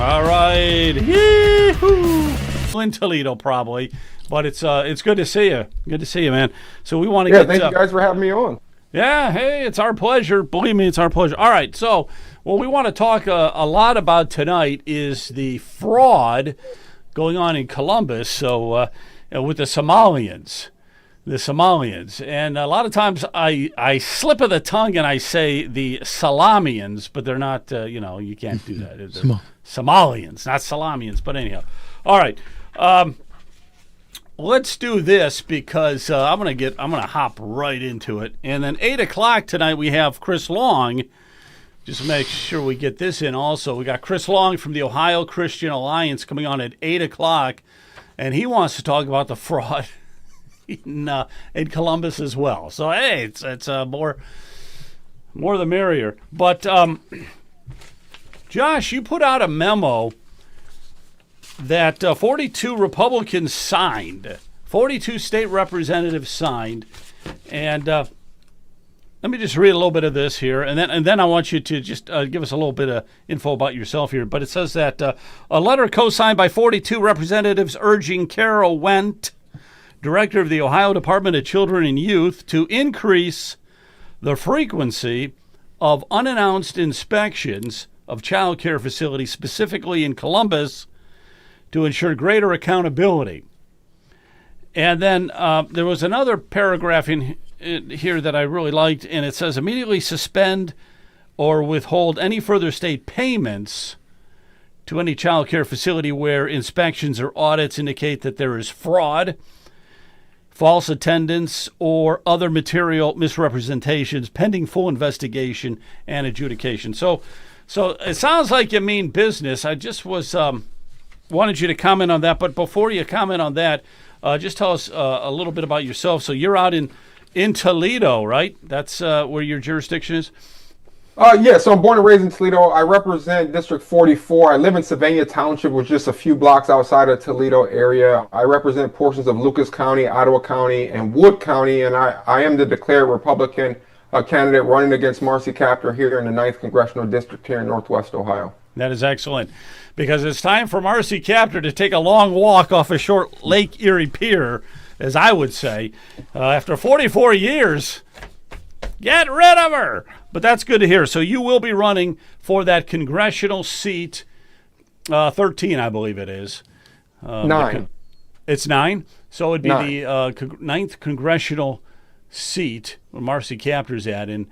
All right. Yee-hoo. In Toledo, probably. But it's good to see you. Good to see you, man. So we want to get... thank you guys for having me on. Yeah, hey, it's our pleasure. Believe me, it's our pleasure. All right, so what we want to talk a lot about tonight is the fraud going on in Columbus, so with the Somalians. And a lot of times I slip of the tongue and I say the Salamians, but they're not, you can't do that. Somalians, not Salamians, but anyhow. All right. Let's do this because I'm gonna hop right into it. And then 8 o'clock tonight we have Chris Long. Just make sure we get this in also. We got Chris Long from the Ohio Christian Alliance coming on at 8 o'clock, and he wants to talk about the fraud in Columbus as well. So hey, it's more the merrier. But Josh, you put out a memo that 42 Republicans signed, 42 state representatives signed, and let me just read a little bit of this here, and then I want you to just give us a little bit of info about yourself here. But it says that a letter co-signed by 42 representatives urging Carol Wendt, director of the Ohio Department of Children and Youth, to increase the frequency of unannounced inspections of child care facilities, specifically in Columbus, to ensure greater accountability. And then there was another paragraph in here that I really liked, and it says immediately suspend or withhold any further state payments to any child care facility where inspections or audits indicate that there is fraud, false attendance, or other material misrepresentations pending full investigation and adjudication. So it sounds like you mean business. I just wanted you to comment on that, but before you comment on that, just tell us a little bit about yourself. So you're out in Toledo, right? That's where your jurisdiction is? So I'm born and raised in Toledo. I represent District 44. I live in Sylvania Township, which is just a few blocks outside of Toledo area. I represent portions of Lucas County, Ottawa County, and Wood County, and I am the declared Republican candidate running against Marcy Kaptur here in the 9th Congressional District here in Northwest Ohio. That is excellent, because it's time for Marcy Kaptur to take a long walk off a short Lake Erie pier, as I would say. After 44 years, get rid of her. But that's good to hear. So you will be running for that congressional seat, 13, I believe it is. 9. It's 9? So it'd be 9. The 9th congressional seat where Marcy Kaptur's at. And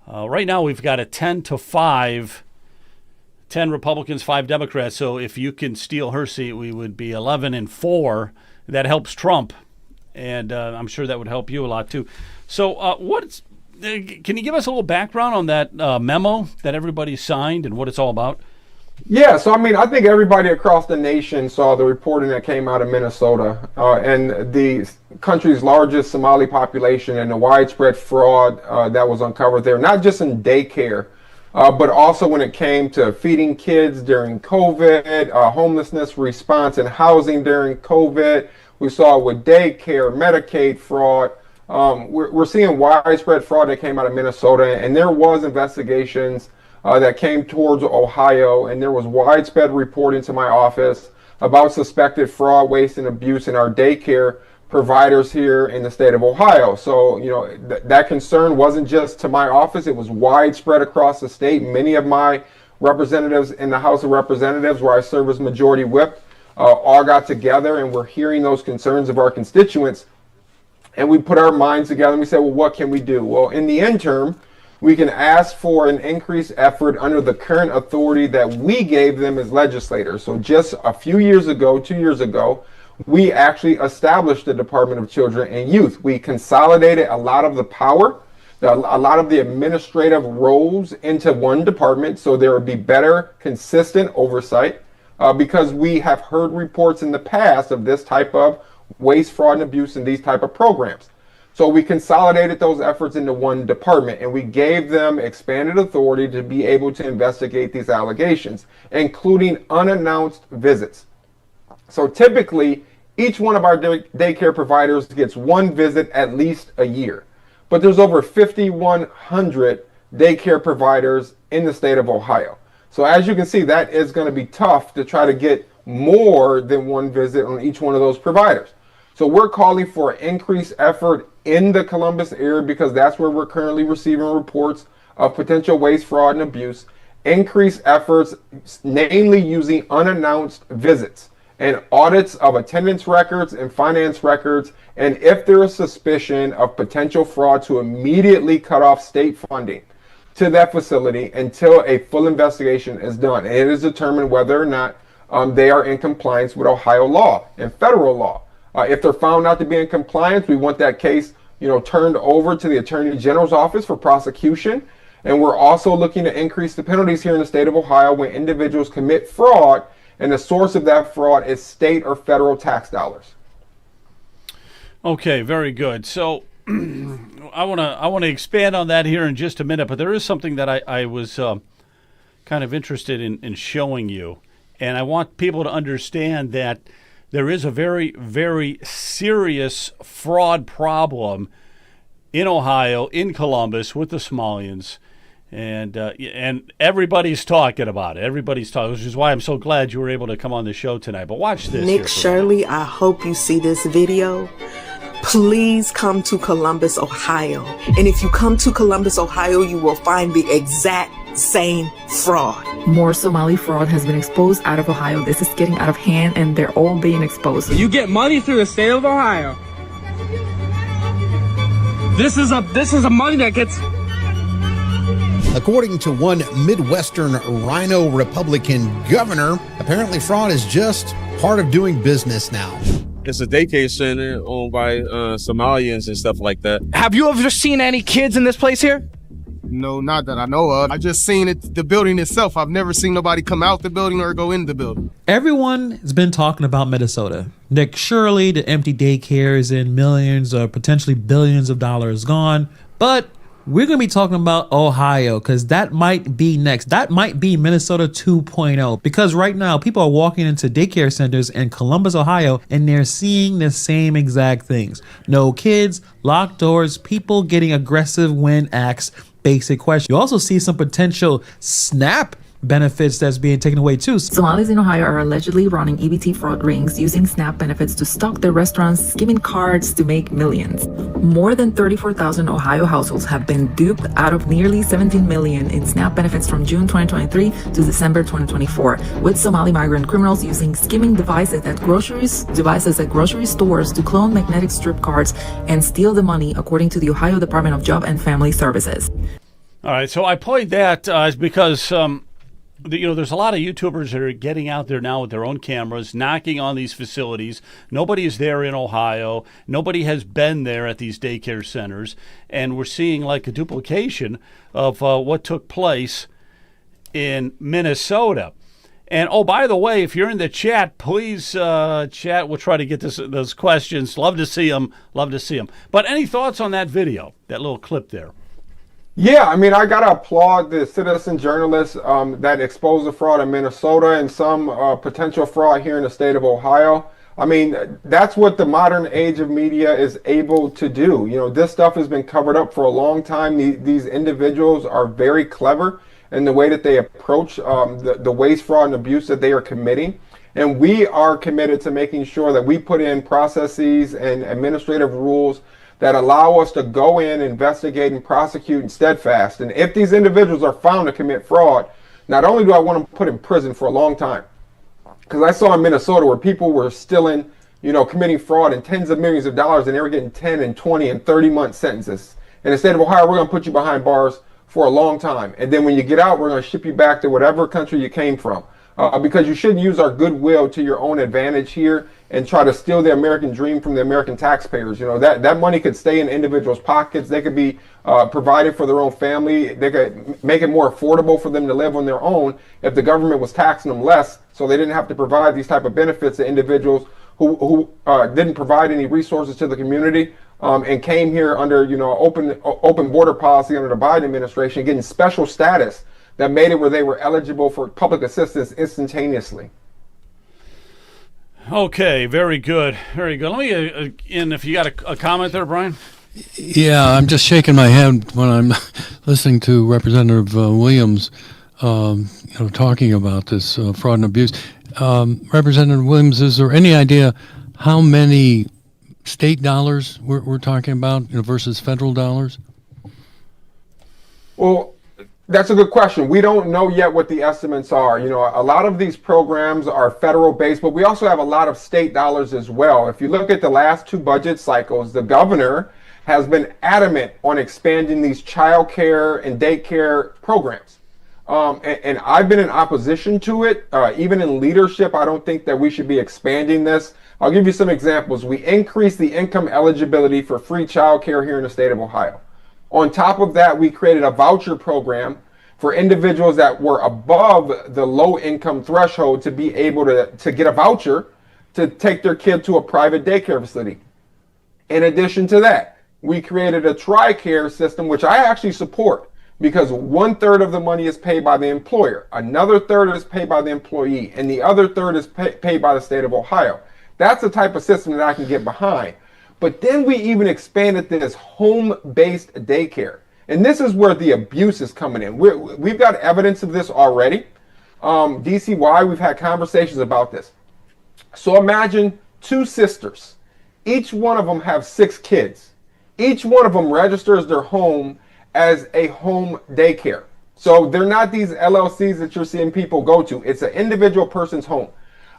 right now we've got a 10-5. 10 Republicans, 5 Democrats. So if you can steal her seat, we would be 11-4. That helps Trump, and I'm sure that would help you a lot too. So can you give us a little background on that memo that everybody signed and what it's all about? Yeah, so I think everybody across the nation saw the reporting that came out of Minnesota and the country's largest Somali population and the widespread fraud that was uncovered there, not just in daycare, but also when it came to feeding kids during COVID, homelessness response and housing during COVID. We saw it with daycare, Medicaid fraud. We're seeing widespread fraud that came out of Minnesota, and there was investigations that came towards Ohio, and there was widespread reporting to my office about suspected fraud, waste, and abuse in our daycare providers here in the state of Ohio. So, that concern wasn't just to my office, it was widespread across the state. Many of my representatives in the House of Representatives, where I serve as Majority Whip, all got together and we're hearing those concerns of our constituents. And we put our minds together and we said, well, what can we do? Well, in the interim, we can ask for an increased effort under the current authority that we gave them as legislators. So just a few years ago, 2 years ago, we actually established the Department of Children and Youth. We consolidated a lot of the power, a lot of the administrative roles into one department so there would be better, consistent oversight because we have heard reports in the past of this type of waste, fraud, and abuse in these type of programs. So we consolidated those efforts into one department and we gave them expanded authority to be able to investigate these allegations, including unannounced visits. So typically, each one of our daycare providers gets one visit at least a year. But there's over 5,100 daycare providers in the state of Ohio. So as you can see, that is going to be tough to try to get more than one visit on each one of those providers. So we're calling for increased effort in the Columbus area because that's where we're currently receiving reports of potential waste, fraud, and abuse. Increased efforts, namely using unannounced visits and audits of attendance records and finance records, and if there is suspicion of potential fraud, to immediately cut off state funding to that facility until a full investigation is done. And it is determined whether or not they are in compliance with Ohio law and federal law. If they're found not to be in compliance, we want that case, turned over to the Attorney General's office for prosecution. And we're also looking to increase the penalties here in the state of Ohio when individuals commit fraud and the source of that fraud is state or federal tax dollars. Okay, very good. So I want to expand on that here in just a minute, but there is something that I was kind of interested in showing you. And I want people to understand that there is a very, very serious fraud problem in Ohio, in Columbus, with the Somalians. And everybody's talking about it. Everybody's talking, which is why I'm so glad you were able to come on the show tonight. But watch this. Nick Shirley, I hope you see this video. Please come to Columbus, Ohio. And if you come to Columbus, Ohio, you will find the exact same fraud. More Somali fraud has been exposed out of Ohio. This is getting out of hand and they're all being exposed. You get money through the state of Ohio. This is a money that gets... According to one Midwestern Rhino Republican governor, apparently fraud is just part of doing business now. It's a daycare center owned by Somalians and stuff like that. Have you ever seen any kids in this place here? No, not that I know of. I just seen it, the building itself. I've never seen nobody come out the building or go in the building. Everyone has been talking about Minnesota. Nick Shirley, the empty daycares and millions or potentially billions of dollars gone. But we're going to be talking about Ohio because that might be next. That might be Minnesota 2.0 because right now people are walking into daycare centers in Columbus, Ohio, and they're seeing the same exact things. No kids, locked doors, people getting aggressive when asked basic questions. You also see some potential SNAP benefits that's being taken away too. Somalis in Ohio are allegedly running EBT fraud rings using SNAP benefits to stock their restaurants, skimming cards to make millions. More than 34,000 Ohio households have been duped out of nearly 17 million in SNAP benefits from June 2023 to December 2024, with Somali migrant criminals using skimming devices at grocery stores to clone magnetic strip cards and steal the money, according to the Ohio Department of Job and Family Services. All right, so I played that because there's a lot of YouTubers that are getting out there now with their own cameras, knocking on these facilities. Nobody is there in Ohio. Nobody has been there at these daycare centers. And we're seeing like a duplication of what took place in Minnesota. And, oh, by the way, if you're in the chat, please chat. We'll try to get those questions. Love to see them. Love to see them. But any thoughts on that video, that little clip there? Yeah, I mean, I got to applaud the citizen journalists that exposed the fraud in Minnesota and some potential fraud here in the state of Ohio. I mean, that's what the modern age of media is able to do. This stuff has been covered up for a long time. These individuals are very clever in the way that they approach the waste, fraud, and abuse that they are committing. And we are committed to making sure that we put in processes and administrative rules that allow us to go in, investigate, and prosecute and steadfast. And if these individuals are found to commit fraud, not only do I want them put in prison for a long time, because I saw in Minnesota where people were stealing, committing fraud in tens of millions of dollars, and they were getting 10 and 20 and 30-month sentences. In the state of Ohio, we're going to put you behind bars for a long time. And then when you get out, we're going to ship you back to whatever country you came from. Because you shouldn't use our goodwill to your own advantage here and try to steal the American dream from the American taxpayers. That money could stay in individuals' pockets. They could be provided for their own family. They could make it more affordable for them to live on their own if the government was taxing them less, so they didn't have to provide these type of benefits to individuals who didn't provide any resources to the community and came here under open border policy under the Biden administration, getting special status that made it where they were eligible for public assistance instantaneously. Okay, very good, very good. Let me in if you got a comment there, Brian. Yeah, I'm just shaking my head when I'm listening to Representative Williams. talking about this fraud and abuse. Representative Williams, is there any idea how many state dollars we're talking about versus federal dollars? Well, that's a good question. We don't know yet what the estimates are. A lot of these programs are federal based, but we also have a lot of state dollars as well. If you look at the last 2 budget cycles, the governor has been adamant on expanding these child care and daycare programs. And I've been in opposition to it. Even in leadership, I don't think that we should be expanding this. I'll give you some examples. We increased the income eligibility for free child care here in the state of Ohio. On top of that, we created a voucher program for individuals that were above the low income threshold to be able to get a voucher to take their kid to a private daycare facility. In addition to that, we created a TRICARE system, which I actually support, because 1/3 of the money is paid by the employer, another third is paid by the employee, and the other third is paid by the state of Ohio. That's the type of system that I can get behind. But then we even expanded this home-based daycare. And this is where the abuse is coming in. We've got evidence of this already. DCY, we've had conversations about this. So imagine 2 sisters. Each one of them have 6 kids. Each one of them registers their home as a home daycare. So they're not these LLCs that you're seeing people go to. It's an individual person's home.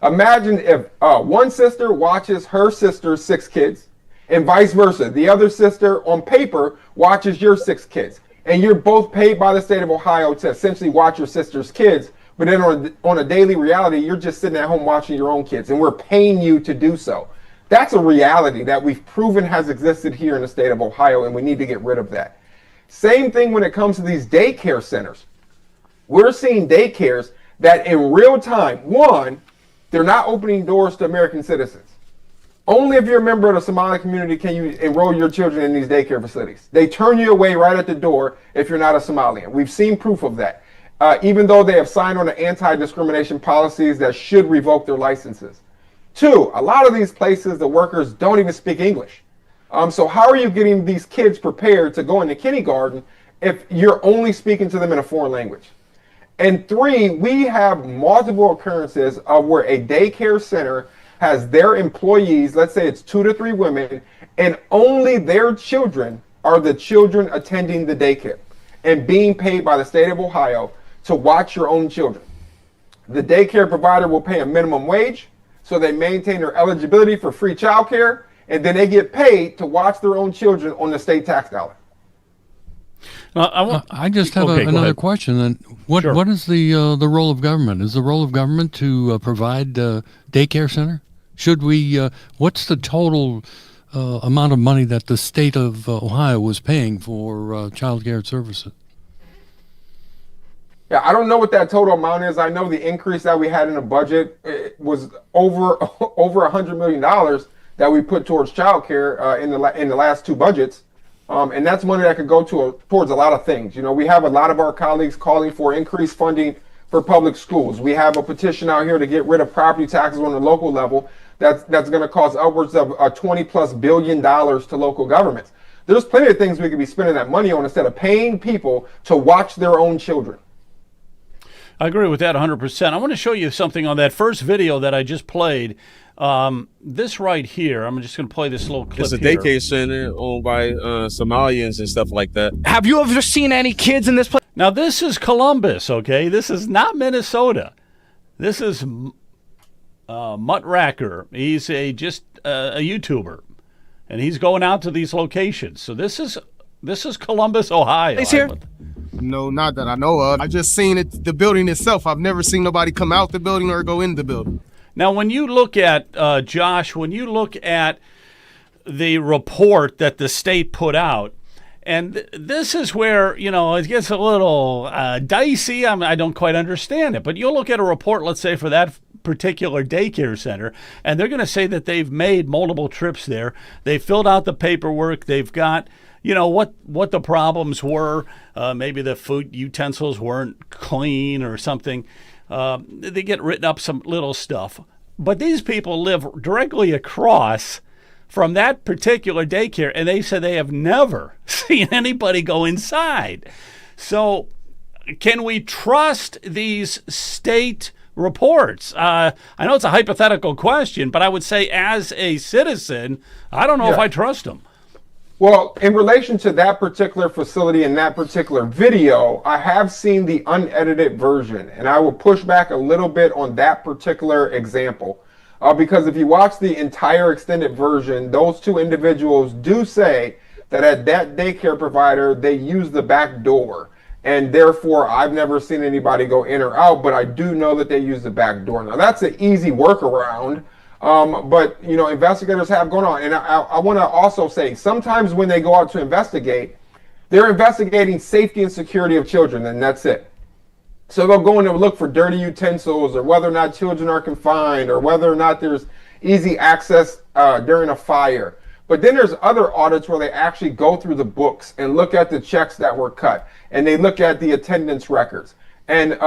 Imagine if one sister watches her sister's 6 kids, and vice versa. The other sister on paper watches your 6 kids, and you're both paid by the state of Ohio to essentially watch your sister's kids. But then on a daily reality, you're just sitting at home watching your own kids, and we're paying you to do so. That's a reality that we've proven has existed here in the state of Ohio, and we need to get rid of that. Same thing when it comes to these daycare centers. We're seeing daycares that in real time, one, they're not opening doors to American citizens. Only if you're a member of the Somali community can you enroll your children in these daycare facilities. They turn you away right at the door if you're not a Somalian. We've seen proof of that. Even though they have signed on to anti-discrimination policies that should revoke their licenses. 2, a lot of these places, the workers don't even speak English. So how are you getting these kids prepared to go into kindergarten if you're only speaking to them in a foreign language? And 3, we have multiple occurrences of where a daycare center has their employees, let's say it's 2 to 3 women, and only their children are the children attending the daycare and being paid by the state of Ohio to watch your own children. The daycare provider will pay a minimum wage, so they maintain their eligibility for free childcare, and then they get paid to watch their own children on the state tax dollar. I just have another question. Then, what is the role of government? Is the role of government to provide daycare center? Should we? What's the total amount of money that the state of Ohio was paying for child care services? Yeah, I don't know what that total amount is. I know the increase that we had in the budget was over $100 million that we put towards child care in the last 2 budgets. And that's money that could go towards a lot of things. We have a lot of our colleagues calling for increased funding for public schools. We have a petition out here to get rid of property taxes on the local level. That's going to cost upwards of $20+ billion to local governments. There's plenty of things we could be spending that money on instead of paying people to watch their own children. I agree with that 100%. I want to show you something on that first video that I just played. This right here, I'm just going to play this little clip. It's a daycare center owned by Somalians and stuff like that. Have you ever seen any kids in this place? Now, this is Columbus, okay? This is not Minnesota. This is Mutt Racker. He's a YouTuber, and he's going out to these locations. So this is Columbus, Ohio. He's here? No, not that I know of. I just seen it, the building itself. I've never seen nobody come out the building or go in the building. Now, when you look at, Josh, when you look at the report that the state put out, and this is where, it gets a little dicey. I don't quite understand it. But you'll look at a report, let's say, for that particular daycare center, and they're going to say that they've made multiple trips there. They filled out the paperwork. They've got, what the problems were. Maybe the food utensils weren't clean or something. They get written up some little stuff. But these people live directly across from that particular daycare, and they said they have never seen anybody go inside. So can we trust these state reports? I know it's a hypothetical question, but I would say as a citizen, I don't know if I trust them. Well, in relation to that particular facility and that particular video, I have seen the unedited version, and I will push back a little bit on that particular example. Because if you watch the entire extended version, those two individuals do say that at that daycare provider, they use the back door. And therefore, I've never seen anybody go in or out, but I do know that they use the back door. Now, that's an easy workaround. But, you know, investigators have gone on. And I want to also say, sometimes when they go out to investigate, they're investigating safety and security of children, and that's it. So they'll go in and look for dirty utensils, or whether or not children are confined, or whether or not there's easy access during a fire. But then there's other audits where they actually go through the books and look at the checks that were cut, and they look at the attendance records. And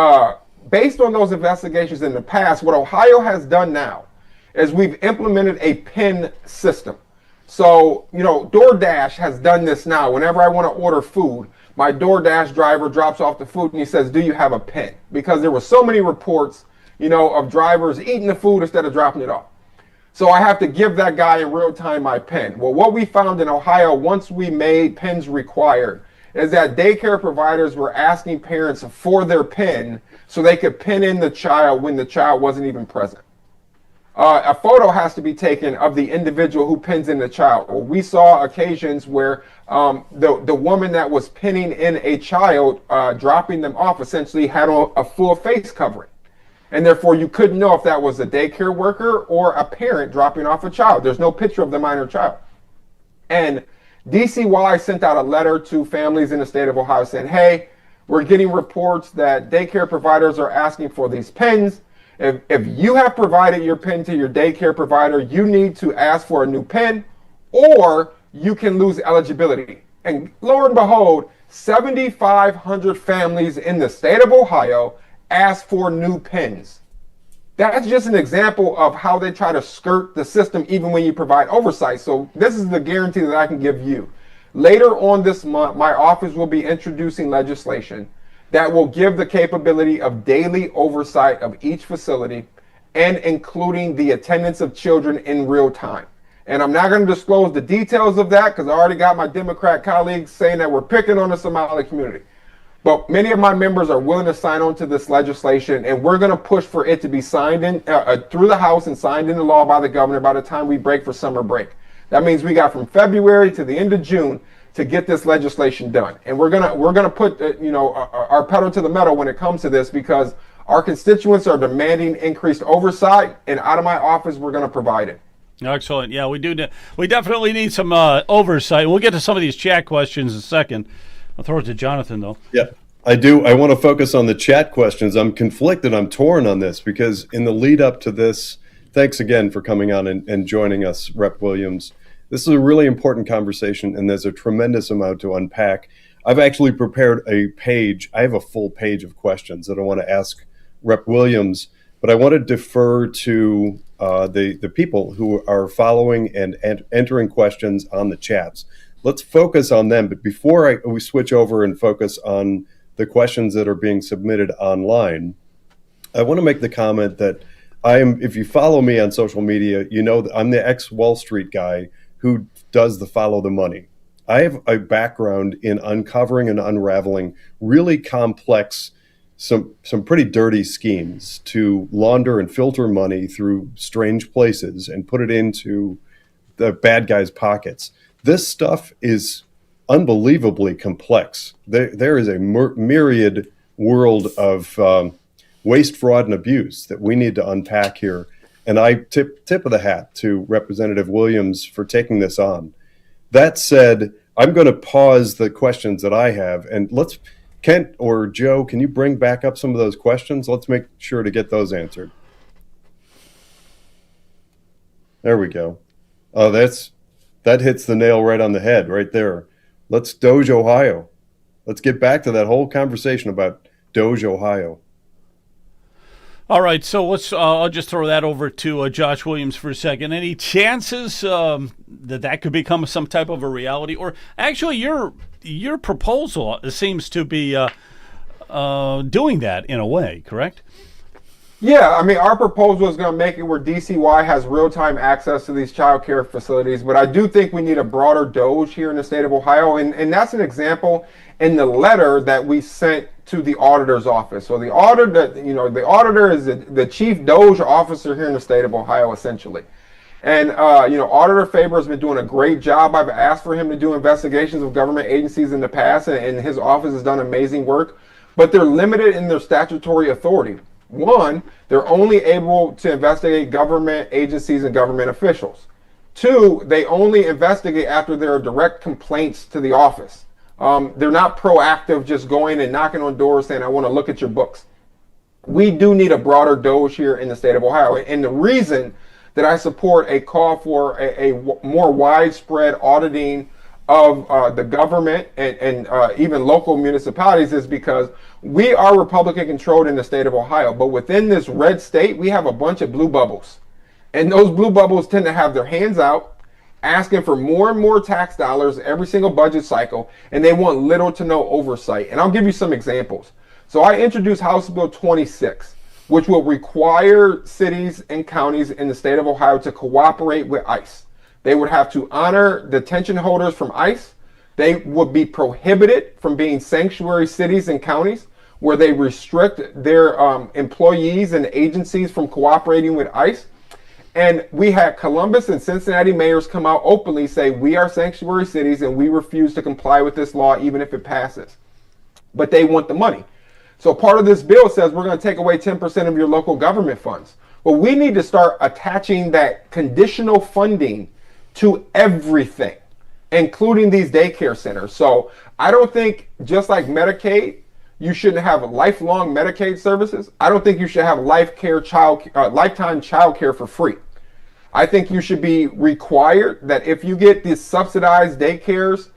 based on those investigations in the past, what Ohio has done now is we've implemented a PIN system. So, you know, DoorDash has done this now. Whenever I want to order food, my DoorDash driver drops off the food and he says, "Do you have a PIN?" Because there were so many reports, you know, of drivers eating the food instead of dropping it off. So I have to give that guy in real time my PIN. Well, what we found in Ohio, once we made PINs required, is that daycare providers were asking parents for their PIN so they could PIN in the child when the child wasn't even present. A photo has to be taken of the individual who pins in the child. Well, we saw occasions where the woman that was pinning in a child, dropping them off, essentially had a full face covering. And therefore, you couldn't know if that was a daycare worker or a parent dropping off a child. There's no picture of the minor child. And DCY sent out a letter to families in the state of Ohio saying, "Hey, we're getting reports that daycare providers are asking for these pins. If you have provided your PIN to your daycare provider, you need to ask for a new PIN, or you can lose eligibility." And lo and behold, 7,500 families in the state of Ohio asked for new PINs. That's just an example of how they try to skirt the system even when you provide oversight. So this is the guarantee that I can give you. Later on this month, my office will be introducing legislation that will give the capability of daily oversight of each facility and including the attendance of children in real time. And I'm not going to disclose the details of that because I already got my Democrat colleagues saying that we're picking on the Somali community. But many of my members are willing to sign on to this legislation, and we're going to push for it to be signed in through the House and signed into law by the governor by the time we break for summer break. That means we got from February to the end of June to get this legislation done. And we're gonna put our pedal to the metal when it comes to this, because our constituents are demanding increased oversight, and out of my office we're going to provide it. Excellent. Yeah, we do. We definitely need some oversight. We'll get to some of these chat questions in a second. I'll throw it to Jonathan, though. Yeah, I do. I want to focus on the chat questions. I'm conflicted. I'm torn on this because in the lead up to this, thanks again for coming on and joining us, Rep. Williams. This is a really important conversation, and there's a tremendous amount to unpack. I've actually prepared a page. I have a full page of questions that I want to ask Rep. Williams, but I want to defer to the people who are following and entering questions on the chats. Let's focus on them. But before we switch over and focus on the questions that are being submitted online, I want to make the comment that if you follow me on social media, you know that I'm the ex-Wall Street guy who does the follow the money. I have a background in uncovering and unraveling really complex, some pretty dirty schemes to launder and filter money through strange places and put it into the bad guys' pockets. This stuff is unbelievably complex. There is a myriad world of waste, fraud, and abuse that we need to unpack here. And I tip of the hat to Representative Williams for taking this on. That said, I'm going to pause the questions that I have, and Kent or Joe, can you bring back up some of those questions? Let's make sure to get those answered. There we go. Oh, that hits the nail right on the head right there. Let's Doge, Ohio. Let's get back to that whole conversation about Doge, Ohio. All right, so I'll just throw that over to Josh Williams for a second. Any chances that could become some type of a reality? Or actually, your proposal seems to be doing that in a way, correct? Yeah, I mean, our proposal is going to make it where DCY has real-time access to these child care facilities, but I do think we need a broader DOGE here in the state of Ohio, and that's an example in the letter that we sent to the auditor's office. So the auditor is the chief DOGE officer here in the state of Ohio, essentially. And, Auditor Faber has been doing a great job. I've asked for him to do investigations of government agencies in the past, and his office has done amazing work, but they're limited in their statutory authority. One, they're only able to investigate government agencies and government officials. Two, they only investigate after there are direct complaints to the office. They're not proactive, just going and knocking on doors saying, I want to look at your books. We do need a broader DOGE here in the state of Ohio. And the reason that I support a call for a more widespread auditing of the government and even local municipalities is because we are Republican controlled in the state of Ohio, but within this red state, we have a bunch of blue bubbles. And those blue bubbles tend to have their hands out, asking for more and more tax dollars every single budget cycle, and they want little to no oversight. And I'll give you some examples. So I introduced House Bill 26, which will require cities and counties in the state of Ohio to cooperate with ICE. They would have to honor detention holders from ICE. They would be prohibited from being sanctuary cities and counties where they restrict their employees and agencies from cooperating with ICE. And we had Columbus and Cincinnati mayors come out openly say, we are sanctuary cities and we refuse to comply with this law even if it passes. But they want the money. So part of this bill says we're going to take away 10% of your local government funds. Well, we need to start attaching that conditional funding to everything, including these daycare centers. So I don't think, just like Medicaid, you shouldn't have lifelong Medicaid services. I don't think you should have lifetime child care for free. I think you should be required that if you get these subsidized daycares,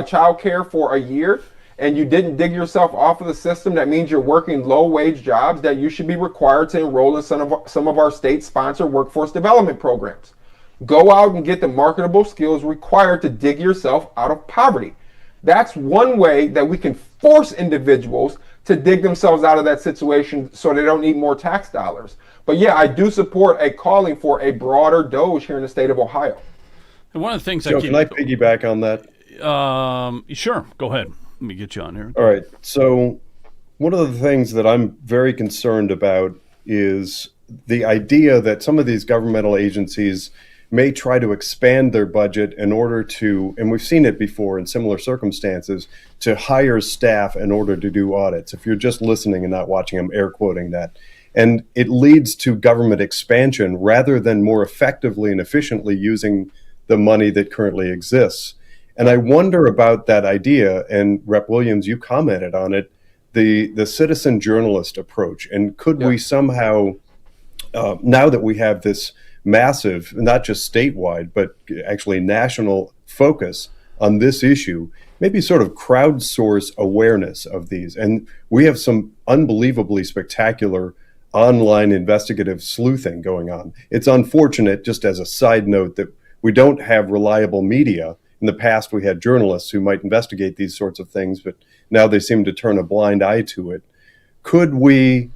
child care for a year, and you didn't dig yourself off of the system, that means you're working low-wage jobs, that you should be required to enroll in some of our state-sponsored workforce development programs. Go out and get the marketable skills required to dig yourself out of poverty. That's one way that we can force individuals to dig themselves out of that situation so they don't need more tax dollars. But yeah, I do support a calling for a broader DOGE here in the state of Ohio. And one of the things Joe, can I piggyback on that? Sure, go ahead. Let me get you on here. All right. So one of the things that I'm very concerned about is the idea that some of these governmental agencies may try to expand their budget in order to, and we've seen it before in similar circumstances, to hire staff in order to do audits. If you're just listening and not watching, I'm air quoting that. And it leads to government expansion rather than more effectively and efficiently using the money that currently exists. And I wonder about that idea, and Rep. Williams, you commented on it, the citizen journalist approach. And could we somehow, now that we have this massive, not just statewide, but actually national focus on this issue, maybe sort of crowdsource awareness of these. And we have some unbelievably spectacular online investigative sleuthing going on. It's unfortunate, just as a side note, that we don't have reliable media. In the past, we had journalists who might investigate these sorts of things, but now they seem to turn a blind eye to it. Could we,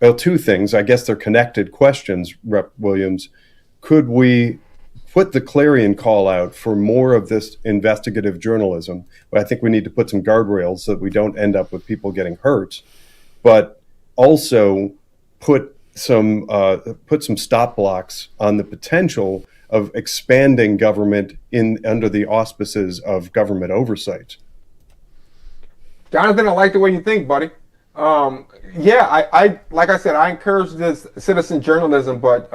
well, two things, I guess they're connected questions, Rep. Williams. Could we put the clarion call out for more of this investigative journalism? Well, I think we need to put some guardrails so that we don't end up with people getting hurt, but also put some stop blocks on the potential of expanding government under the auspices of government oversight. Jonathan, I like the way you think, buddy. I like I said, I encourage this citizen journalism, but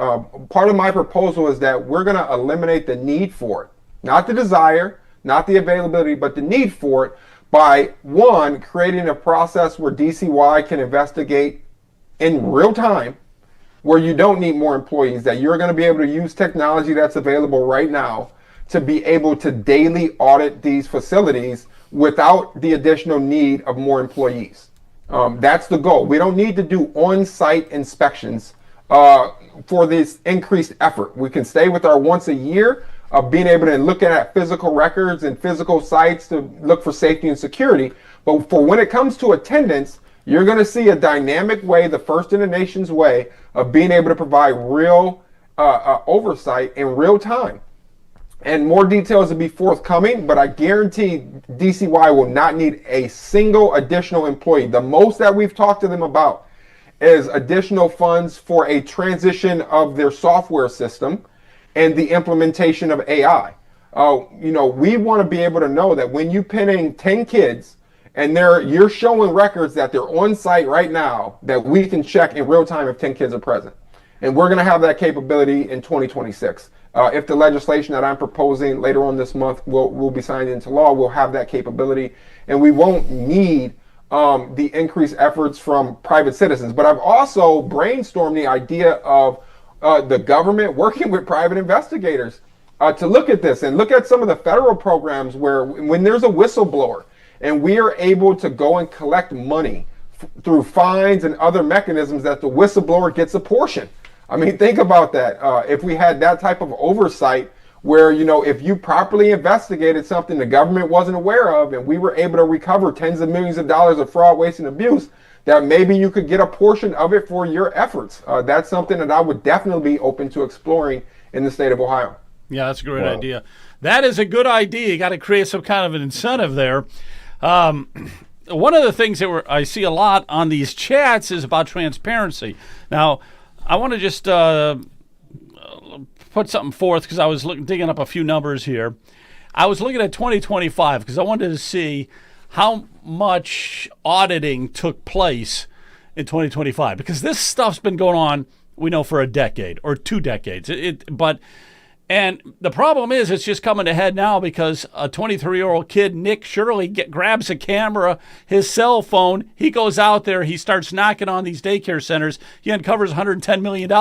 part of my proposal is that we're going to eliminate the need for it, not the desire, not the availability, but the need for it by, one, creating a process where DCY can investigate in real time, where you don't need more employees, that you're going to be able to use technology that's available right now to be able to daily audit these facilities without the additional need of more employees. That's the goal. We don't need to do on-site inspections for this increased effort. We can stay with our once a year of being able to look at physical records and physical sites to look for safety and security. But for when it comes to attendance, You're going to see a dynamic way, the first in the nation's way, of being able to provide real oversight in real time. And more details will be forthcoming, but I guarantee DCY will not need a single additional employee. The most that we've talked to them about is additional funds for a transition of their software system and the implementation of AI. We want to be able to know that when you pin in 10 kids and you're showing records that they're on site right now, that we can check in real time if 10 kids are present. And we're going to have that capability in 2026. If the legislation that I'm proposing later on this month will be signed into law, we'll have that capability, and we won't need the increased efforts from private citizens. But I've also brainstormed the idea of the government working with private investigators to look at this and look at some of the federal programs where when there's a whistleblower and we are able to go and collect money through fines and other mechanisms, that the whistleblower gets a portion. I mean, think about that. If we had that type of oversight where, if you properly investigated something the government wasn't aware of and we were able to recover tens of millions of dollars of fraud, waste, and abuse, that maybe you could get a portion of it for your efforts. That's something that I would definitely be open to exploring in the state of Ohio. Yeah, that's a great idea. That is a good idea. You got to create some kind of an incentive there. One of the things that I see a lot on these chats is about transparency. Now, I want to just put something forth because I was digging up a few numbers here. I was looking at 2025 because I wanted to see how much auditing took place in 2025, because this stuff's been going on, we know, for a decade or 2 decades. And the problem is it's just coming to head now because a 23-year-old kid, Nick Shirley, grabs a camera, his cell phone, he goes out there, he starts knocking on these daycare centers, he uncovers $110 million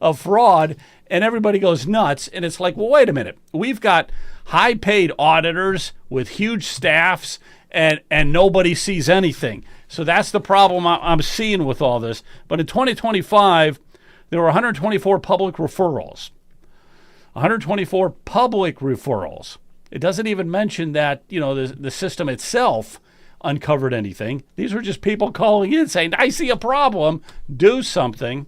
of fraud, and everybody goes nuts. And it's like, well, wait a minute. We've got high-paid auditors with huge staffs, and nobody sees anything. So that's the problem I'm seeing with all this. But in 2025, there were 124 public referrals. 124 public referrals. It doesn't even mention that, the system itself uncovered anything. These were just people calling in saying, I see a problem, do something.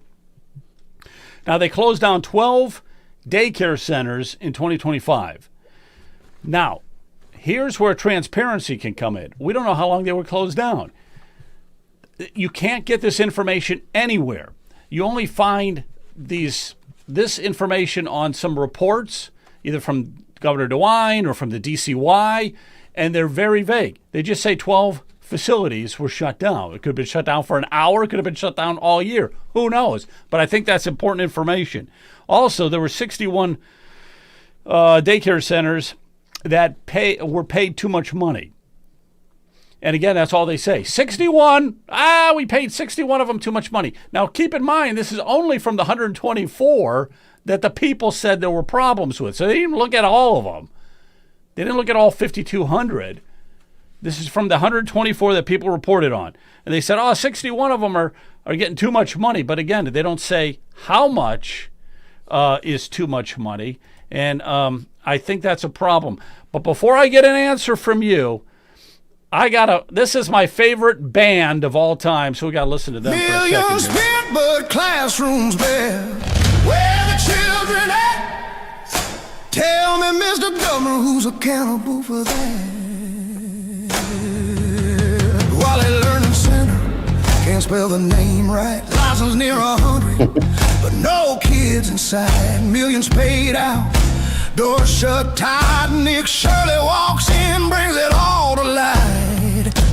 Now, they closed down 12 daycare centers in 2025. Now, here's where transparency can come in. We don't know how long they were closed down. You can't get this information anywhere. You only find this information on some reports, either from Governor DeWine or from the DCY, and they're very vague. They just say 12 facilities were shut down. It could have been shut down for an hour. It could have been shut down all year. Who knows? But I think that's important information. Also, there were 61 daycare centers that were paid too much money. And again, that's all they say. 61, we paid 61 of them too much money. Now, keep in mind, this is only from the 124 that the people said there were problems with. So they didn't look at all of them. They didn't look at all 5,200. This is from the 124 that people reported on. And they said, 61 of them are getting too much money. But again, they don't say how much is too much money. And I think that's a problem. But before I get an answer from you, this is my favorite band of all time, so we got to listen to them for a second. Millions spent, but classrooms bare. Where the children at? Tell me, Mr. Governor, who's accountable for that? Wally Learning Center, can't spell the name right. License near 100, but no kids inside. Millions paid out, doors shut tight. Nick Shirley walks in, brings it all to light.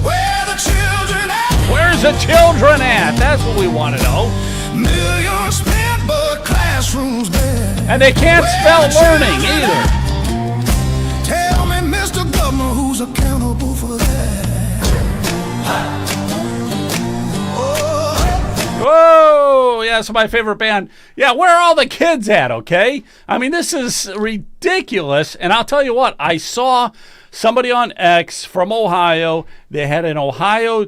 Where the children at? Where's the children at? That's what we want to know. Millions spent, but classrooms bare. And they can't spell learning either. Tell me, Mr. Governor, who's accountable for that? Whoa, yeah, that's my favorite band. Yeah, where are all the kids at, okay? I mean, this is ridiculous. And I'll tell you what, I saw somebody on X from Ohio. They had an Ohio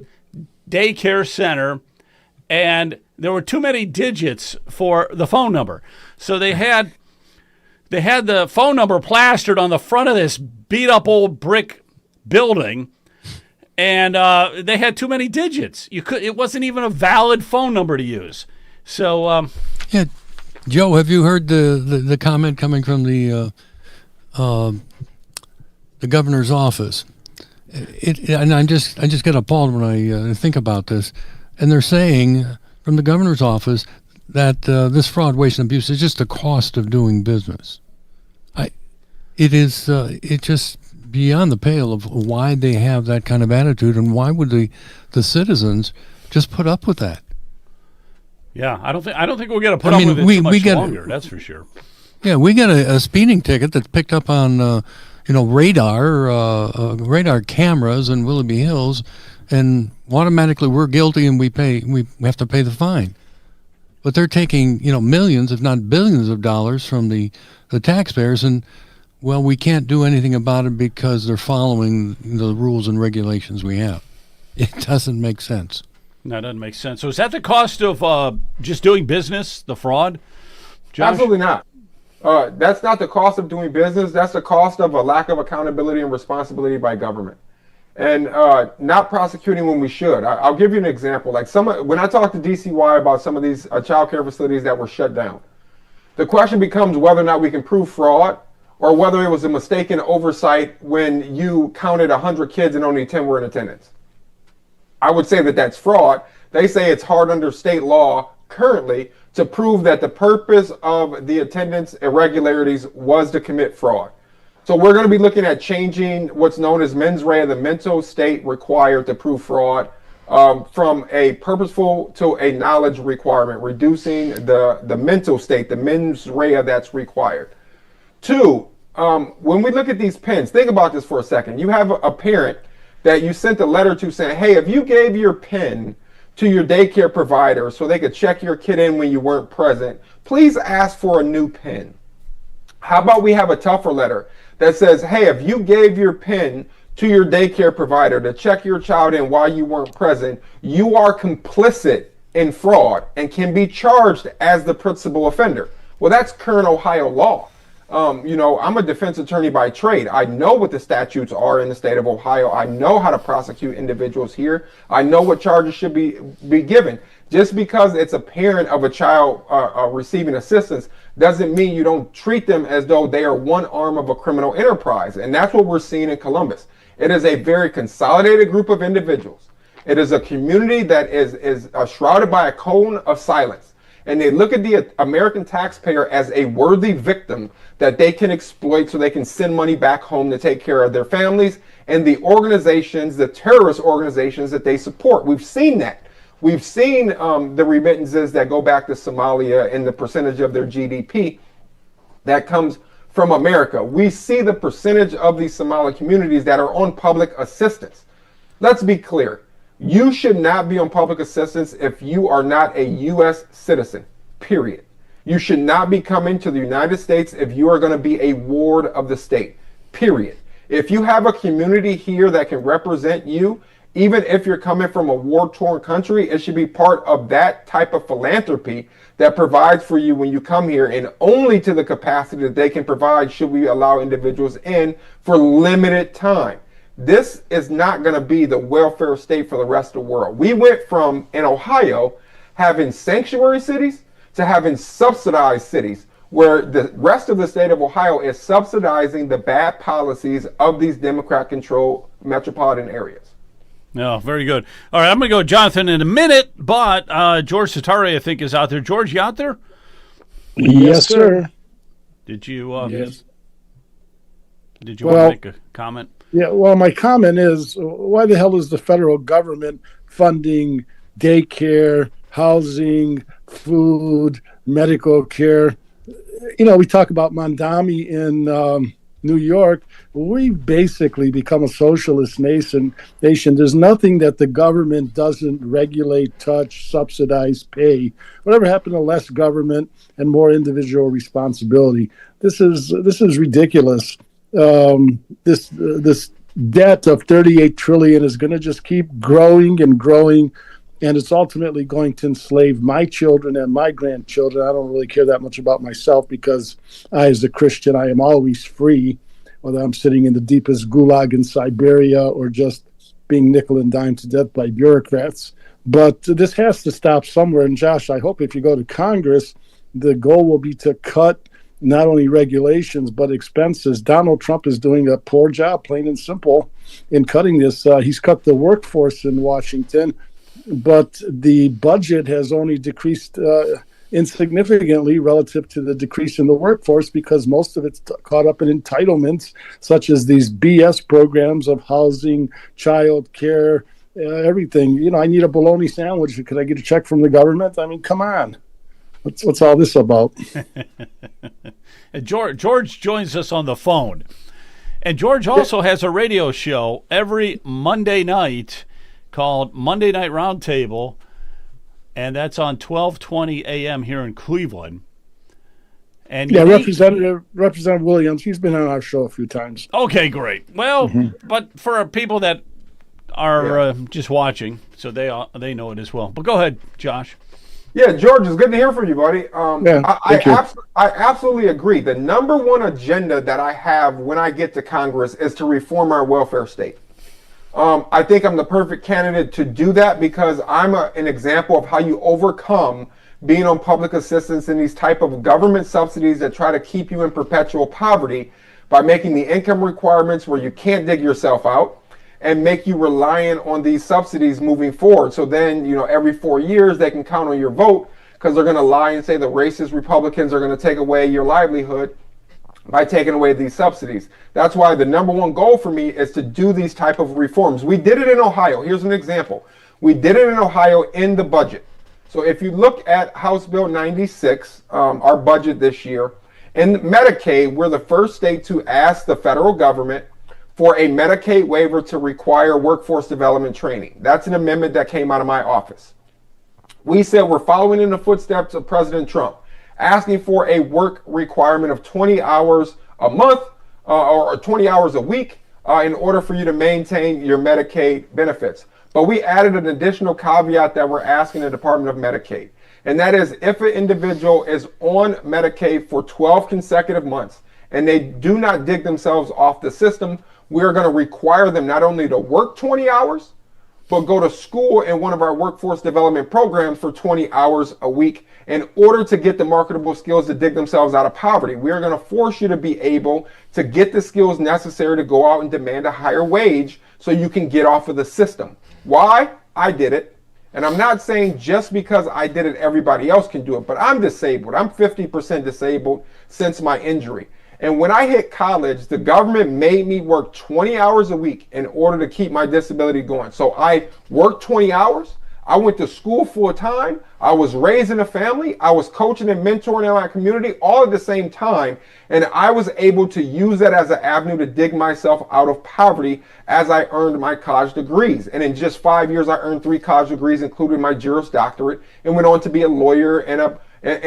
daycare center, and there were too many digits for the phone number. So they had the phone number plastered on the front of this beat-up old brick building, and they had too many digits. It wasn't even a valid phone number to use. So yeah, Joe, have you heard the comment coming from the governor's office? And I just get appalled when I think about this. And they're saying from the governor's office that this fraud, waste, and abuse is just the cost of doing business. It's just beyond the pale of why they have that kind of attitude, and why would the citizens just put up with that? Yeah, I don't think we're going to put up with it too much longer. That's for sure. Yeah, we got a speeding ticket that's picked up on radar cameras in Willoughby Hills, and automatically we're guilty and we have to pay the fine. But they're taking millions, if not billions, of dollars from the taxpayers, and well, we can't do anything about it because they're following the rules and regulations we have. It doesn't make sense. No, it doesn't make sense. So is that the cost of just doing business, the fraud, Josh? Absolutely not. That's not the cost of doing business. That's the cost of a lack of accountability and responsibility by government, and not prosecuting when we should. I'll give you an example. Like when I talked to DCY about some of these child care facilities that were shut down, the question becomes whether or not we can prove fraud, or whether it was a mistaken oversight when you counted 100 kids and only 10 were in attendance. I would say that that's fraud. They say it's hard under state law currently to prove that the purpose of the attendance irregularities was to commit fraud. So we're going to be looking at changing what's known as mens rea, the mental state required to prove fraud, from a purposeful to a knowledge requirement, reducing the mental state, the mens rea that's required. Two, when we look at these pens, think about this for a second. You have a parent that you sent a letter to saying, hey, if you gave your pen to your daycare provider so they could check your kid in when you weren't present, please ask for a new pen. How about we have a tougher letter that says, hey, if you gave your pen to your daycare provider to check your child in while you weren't present, you are complicit in fraud and can be charged as the principal offender. Well, that's current Ohio law. I'm a defense attorney by trade. I know what the statutes are in the state of Ohio. I know how to prosecute individuals here. I know what charges should be given. Just because it's a parent of a child receiving assistance doesn't mean you don't treat them as though they are one arm of a criminal enterprise. And that's what we're seeing in Columbus. It is a very consolidated group of individuals. It is a community that is shrouded by a cone of silence. And they look at the American taxpayer as a worthy victim that they can exploit so they can send money back home to take care of their families and the organizations, the terrorist organizations that they support. We've seen that. We've seen the remittances that go back to Somalia and the percentage of their GDP that comes from America. We see the percentage of these Somali communities that are on public assistance. Let's be clear. You should not be on public assistance if you are not a U.S. citizen, period. You should not be coming to the United States if you are going to be a ward of the state, period. If you have a community here that can represent you, even if you're coming from a war-torn country, it should be part of that type of philanthropy that provides for you when you come here, and only to the capacity that they can provide should we allow individuals in for limited time. This is not going to be the welfare state for the rest of the world. We went from, in Ohio, having sanctuary cities to having subsidized cities, where the rest of the state of Ohio is subsidizing the bad policies of these Democrat-controlled metropolitan areas. No, very good. All right, I'm going to go with Jonathan in a minute, but George Satari, I think, is out there. George, you out there? Yes, sir. Did you yes. Did you want to make a comment? Yeah, well, my comment is, why the hell is the federal government funding daycare, housing, food, medical care? We talk about Mondami in New York. We basically become a socialist nation. There's nothing that the government doesn't regulate, touch, subsidize, pay. Whatever happened to less government and more individual responsibility? This is ridiculous. This debt of $38 trillion is going to just keep growing and growing, and it's ultimately going to enslave my children and my grandchildren. I don't really care that much about myself because I, as a Christian, I am always free, whether I'm sitting in the deepest gulag in Siberia or just being nickel and dime to death by bureaucrats. But this has to stop somewhere. And Josh, I hope if you go to Congress, the goal will be to cut not only regulations but expenses. Donald Trump is doing a poor job, plain and simple, in cutting this. He's cut the workforce in Washington, but the budget has only decreased insignificantly relative to the decrease in the workforce, because most of it's caught up in entitlements such as these BS programs of housing, child care, everything. You know, I need a bologna sandwich. Could I get a check from the government? I mean, come on. What's all this about? George joins us on the phone. And George also has a radio show every Monday night called Monday Night Roundtable, and that's on 12:20 a.m. here in Cleveland. And yeah, Representative Williams, he's been on our show a few times. Okay, great. Well, but for people that are just watching, so they know it as well. But go ahead, Josh. Yeah, George, it's good to hear from you, buddy. I absolutely agree. The number one agenda that I have when I get to Congress is to reform our welfare state. I think I'm the perfect candidate to do that because I'm an example of how you overcome being on public assistance and these type of government subsidies that try to keep you in perpetual poverty by making the income requirements where you can't dig yourself out and make you reliant on these subsidies moving forward. So then, you know, every 4 years they can count on your vote because they're going to lie and say the racist Republicans are going to take away your livelihood by taking away these subsidies. That's why the number one goal for me is to do these type of reforms. We did it in Ohio. Here's an example. We did it in Ohio in the budget. So if you look at House Bill 96, our budget this year, in Medicaid, we're the first state to ask the federal government for a Medicaid waiver to require workforce development training. That's an amendment that came out of my office. We said we're following in the footsteps of President Trump, asking for a work requirement of 20 hours a month or 20 hours a week in order for you to maintain your Medicaid benefits. But we added an additional caveat that we're asking the Department of Medicaid. And that is if an individual is on Medicaid for 12 consecutive months and they do not dig themselves off the system, we're going to require them not only to work 20 hours, but go to school in one of our workforce development programs for 20 hours a week in order to get the marketable skills to dig themselves out of poverty. We are going to force you to be able to get the skills necessary to go out and demand a higher wage so you can get off of the system. Why? I did it. And I'm not saying just because I did it, everybody else can do it, but I'm disabled. I'm 50% disabled since my injury. And when I hit college, the government made me work 20 hours a week in order to keep my disability going. So I worked 20 hours. I went to school full time. I was raising a family. I was coaching and mentoring in my community all at the same time. And I was able to use that as an avenue to dig myself out of poverty as I earned my college degrees. And in just 5 years, I earned 3 college degrees, including my Juris Doctorate, and went on to be a lawyer and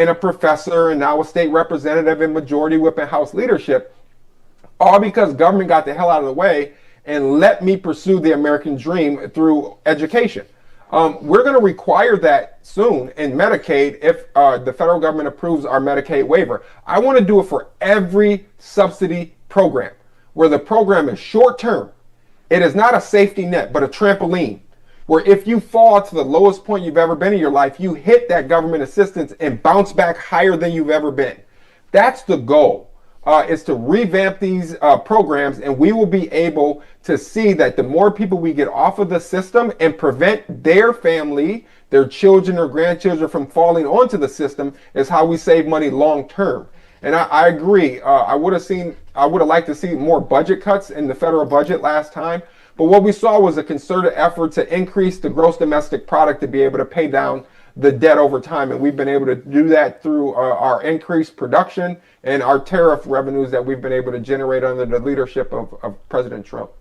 a professor and now a state representative in majority whip and House leadership, all because government got the hell out of the way and let me pursue the American dream through education. We're going to require that soon in Medicaid if the federal government approves our Medicaid waiver. I want to do it for every subsidy program where the program is short term. It is not a safety net, but a trampoline, where if you fall to the lowest point you've ever been in your life, you hit that government assistance and bounce back higher than you've ever been. That's the goal, is to revamp these programs, and we will be able to see that the more people we get off of the system and prevent their family, their children or grandchildren from falling onto the system is how we save money long term. And I agree. I would have liked to see more budget cuts in the federal budget last time. But what we saw was a concerted effort to increase the gross domestic product to be able to pay down the debt over time. And we've been able to do that through our increased production and our tariff revenues that we've been able to generate under the leadership of President Trump.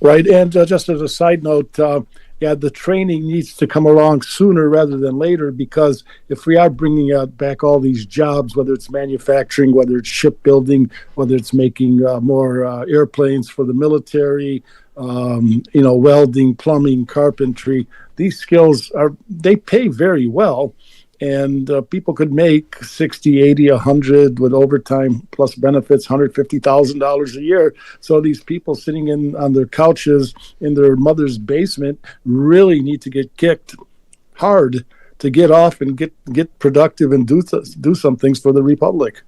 Right. And just as a side note, the training needs to come along sooner rather than later, because if we are bringing back all these jobs, whether it's manufacturing, whether it's shipbuilding, whether it's making more airplanes for the military, welding, plumbing, carpentry, these skills they pay very well. And people could make 60, 80, 100 with overtime plus benefits, $150,000 a year. So these people sitting on their couches in their mother's basement really need to get kicked hard to get off and get productive and do some things for the republic.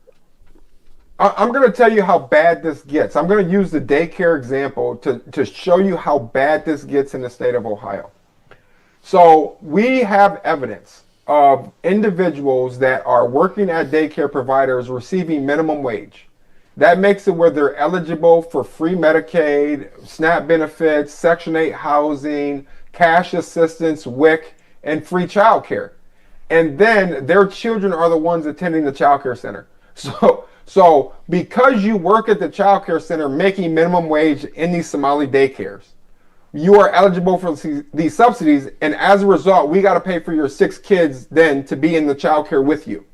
I'm going to tell you how bad this gets. I'm going to use the daycare example to show you how bad this gets in the state of Ohio. So we have evidence of individuals that are working at daycare providers receiving minimum wage. That makes it where they're eligible for free Medicaid, SNAP benefits, Section 8 housing, cash assistance, WIC, and free childcare. And then their children are the ones attending the childcare center. So because you work at the childcare center making minimum wage in these Somali daycares, you are eligible for these subsidies, and as a result, we got to pay for your 6 kids then to be in the childcare with you.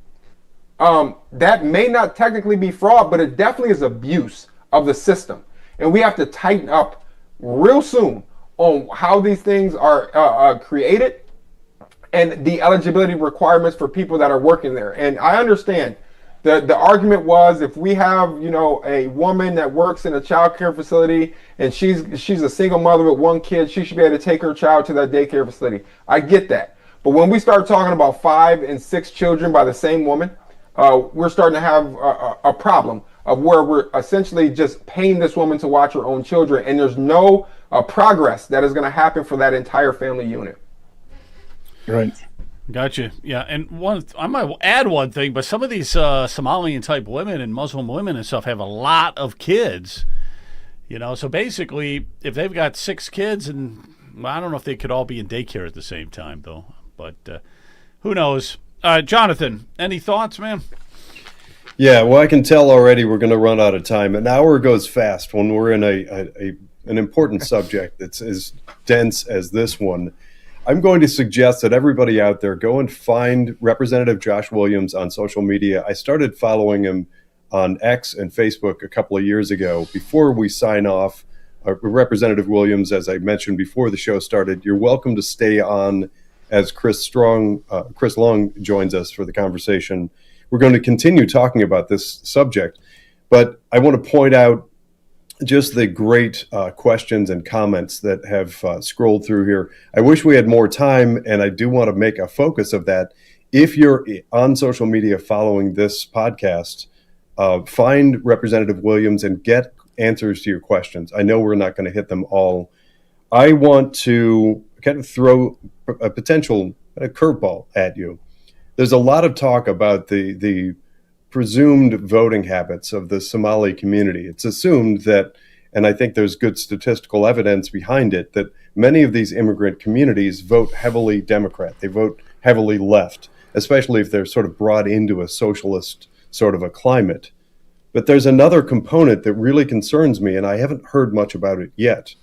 That may not technically be fraud, but it definitely is abuse of the system, and we have to tighten up real soon on how these things are created and the eligibility requirements for people that are working there. And I understand the argument was, if we have, a woman that works in a child care facility and she's a single mother with 1 kid, she should be able to take her child to that daycare facility. I get that. But when we start talking about 5 and 6 children by the same woman, we're starting to have a problem of where we're essentially just paying this woman to watch her own children, and there's no progress that is going to happen for that entire family unit. Right. Gotcha. Yeah, and I might add one thing, but some of these Somalian type women and Muslim women and stuff have a lot of kids. So basically, if they've got 6 kids, and I don't know if they could all be in daycare at the same time, though. But who knows? Jonathan, any thoughts, man? Yeah, well, I can tell already we're going to run out of time. An hour goes fast when we're in an important subject that's as dense as this one. I'm going to suggest that everybody out there go and find Representative Josh Williams on social media. I started following him on X and Facebook a couple of years ago. Before we sign off, Representative Williams, as I mentioned before the show started, you're welcome to stay on as Chris Long joins us for the conversation. We're going to continue talking about this subject, but I want to point out just the great questions and comments that have scrolled through here. I wish we had more time, and I do want to make a focus of that. If you're on social media following this podcast, find Representative Williams and get answers to your questions. I know we're not going to hit them all. I want to kind of throw a potential curveball at you. There's a lot of talk about the presumed voting habits of the Somali community. It's assumed that, and I think there's good statistical evidence behind it, that many of these immigrant communities vote heavily Democrat. They vote heavily left, especially if they're sort of brought into a socialist sort of a climate. But there's another component that really concerns me, and I haven't heard much about it yet,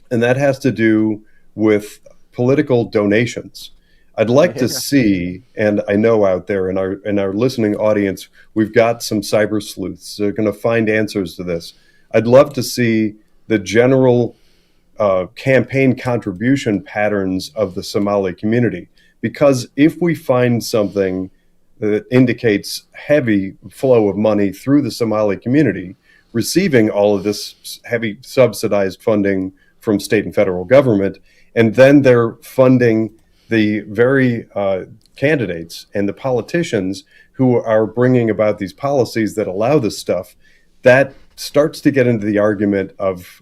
and that has to do with political donations. I'd like to see, and I know out there in our listening audience, we've got some cyber sleuths. They're going to find answers to this. I'd love to see the general campaign contribution patterns of the Somali community, because if we find something that indicates heavy flow of money through the Somali community, receiving all of this heavy subsidized funding from state and federal government, and then they're funding the very candidates and the politicians who are bringing about these policies that allow this stuff, that starts to get into the argument of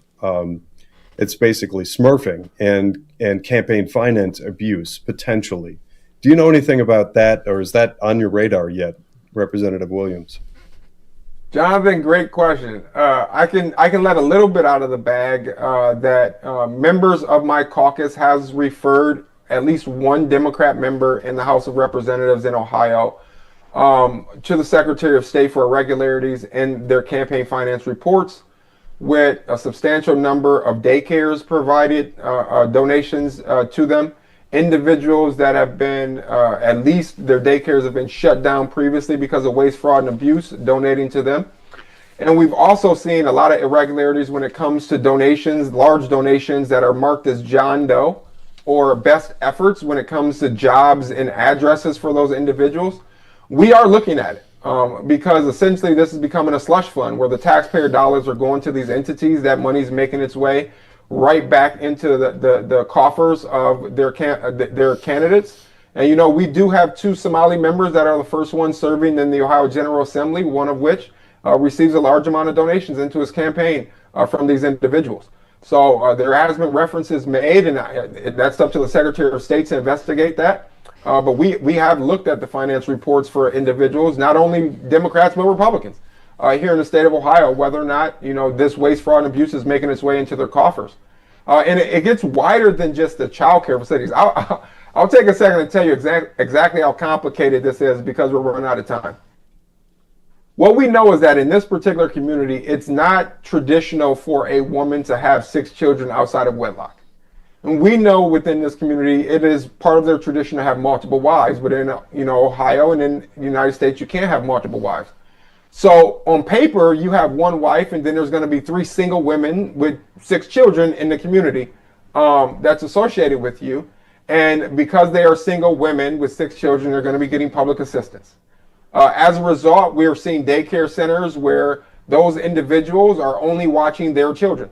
it's basically smurfing and campaign finance abuse, potentially. Do you know anything about that, or is that on your radar yet, Representative Williams? Jonathan, great question. I can let a little bit out of the bag that members of my caucus has referred at least one Democrat member in the House of Representatives in Ohio to the Secretary of State for irregularities in their campaign finance reports, with a substantial number of daycares provided donations to them. Individuals that have been, at least their daycares have been shut down previously because of waste, fraud, and abuse, donating to them. And we've also seen a lot of irregularities when it comes to donations, large donations that are marked as John Doe. or best efforts when it comes to jobs and addresses for those individuals, we are looking at it. Because essentially this is becoming a slush fund where the taxpayer dollars are going to these entities. That money's making its way right back into the coffers of their candidates. And, we do have 2 Somali members that are the first ones serving in the Ohio General Assembly, one of which receives a large amount of donations into his campaign from these individuals. So there has been references made, and that's up to the Secretary of State to investigate that. But we have looked at the finance reports for individuals, not only Democrats, but Republicans here in the state of Ohio, whether or not, this waste, fraud, and abuse is making its way into their coffers. And it gets wider than just the child care facilities. I'll take a second to tell you exactly how complicated this is because we're running out of time. What we know is that in this particular community, it's not traditional for a woman to have 6 children outside of wedlock. And we know within this community, it is part of their tradition to have multiple wives. But in Ohio and in the United States, you can't have multiple wives. So on paper, you have 1 wife, and then there's going to be 3 single women with 6 children in the community that's associated with you. And because they are single women with 6 children, they're going to be getting public assistance. As a result, we are seeing daycare centers where those individuals are only watching their children.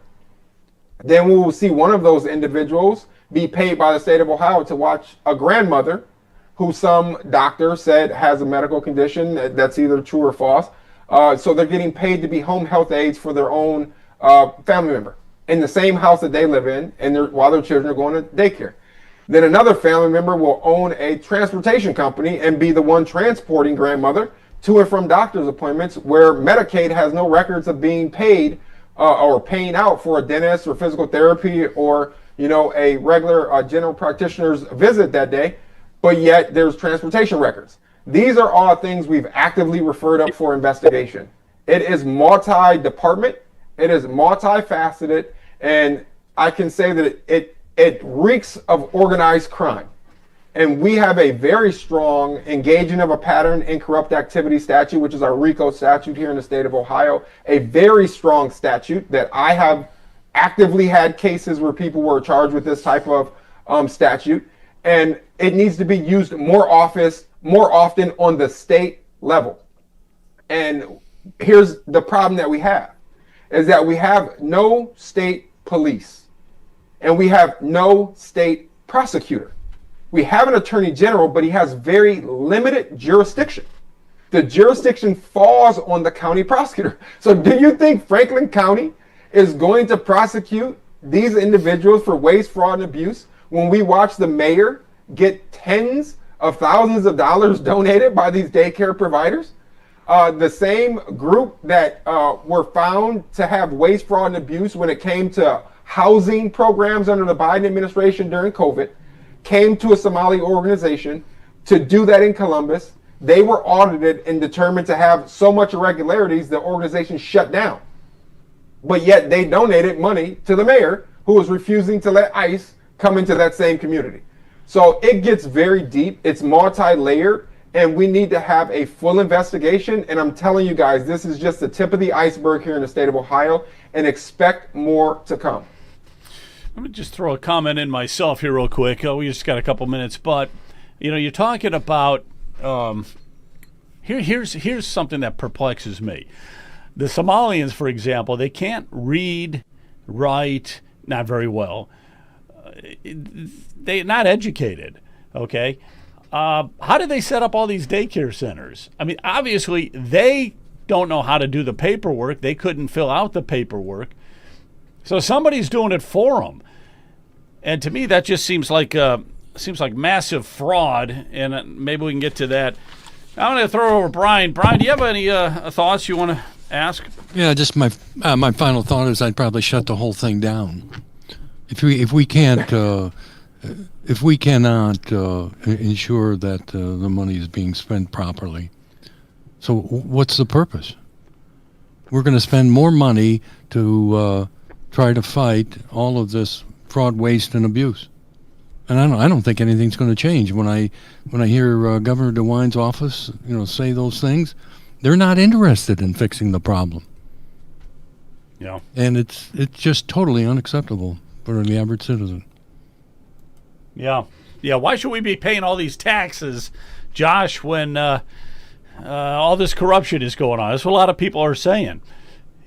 Then we will see one of those individuals be paid by the state of Ohio to watch a grandmother who some doctor said has a medical condition that's either true or false. So they're getting paid to be home health aides for their own family member in the same house that they live in, and while their children are going to daycare. Then another family member will own a transportation company and be the one transporting grandmother to and from doctor's appointments where Medicaid has no records of being paid or paying out for a dentist or physical therapy or, a regular general practitioner's visit that day, but yet there's transportation records. These are all things we've actively referred up for investigation. It is multi-department, it is multifaceted, and I can say that it reeks of organized crime. And we have a very strong engaging of a pattern in corrupt activity statute, which is our RICO statute here in the state of Ohio, a very strong statute that I have actively had cases where people were charged with this type of statute. And it needs to be used more often on the state level. And here's the problem that we have, is that we have no state police and we have no state prosecutor. We have an attorney general, but he has very limited jurisdiction. The jurisdiction falls on the county prosecutor. So do you think Franklin County is going to prosecute these individuals for waste, fraud, and abuse when we watch the mayor get tens of thousands of dollars donated by these daycare providers? The same group that were found to have waste, fraud, and abuse when it came to housing programs under the Biden administration during COVID came to a Somali organization to do that in Columbus. They were audited and determined to have so much irregularities, the organization shut down. But yet they donated money to the mayor, who was refusing to let ICE come into that same community. So it gets very deep, it's multi-layered, and we need to have a full investigation. And I'm telling you guys, this is just the tip of the iceberg here in the state of Ohio, and expect more to come. Let me just throw a comment in myself here real quick. We just got a couple minutes, but you're talking about here's something that perplexes me. The Somalians, for example, they can't read, write, not very well. They're not educated. Okay, how did they set up all these daycare centers? I mean, obviously they don't know how to do the paperwork. They couldn't fill out the paperwork. So somebody's doing it for them, and to me that just seems like massive fraud. And maybe we can get to that. I'm going to throw it over to Brian. Brian, do you have any thoughts you want to ask? Yeah, just my final thought is I'd probably shut the whole thing down. If we cannot ensure that the money is being spent properly, so what's the purpose? We're going to spend more money to try to fight all of this fraud, waste, and abuse, and I don't think anything's going to change. When I hear Governor DeWine's office, say those things, they're not interested in fixing the problem. Yeah, and it's just totally unacceptable for the average citizen. Yeah. Yeah. Why should we be paying all these taxes, Josh, when all this corruption is going on? That's what a lot of people are saying.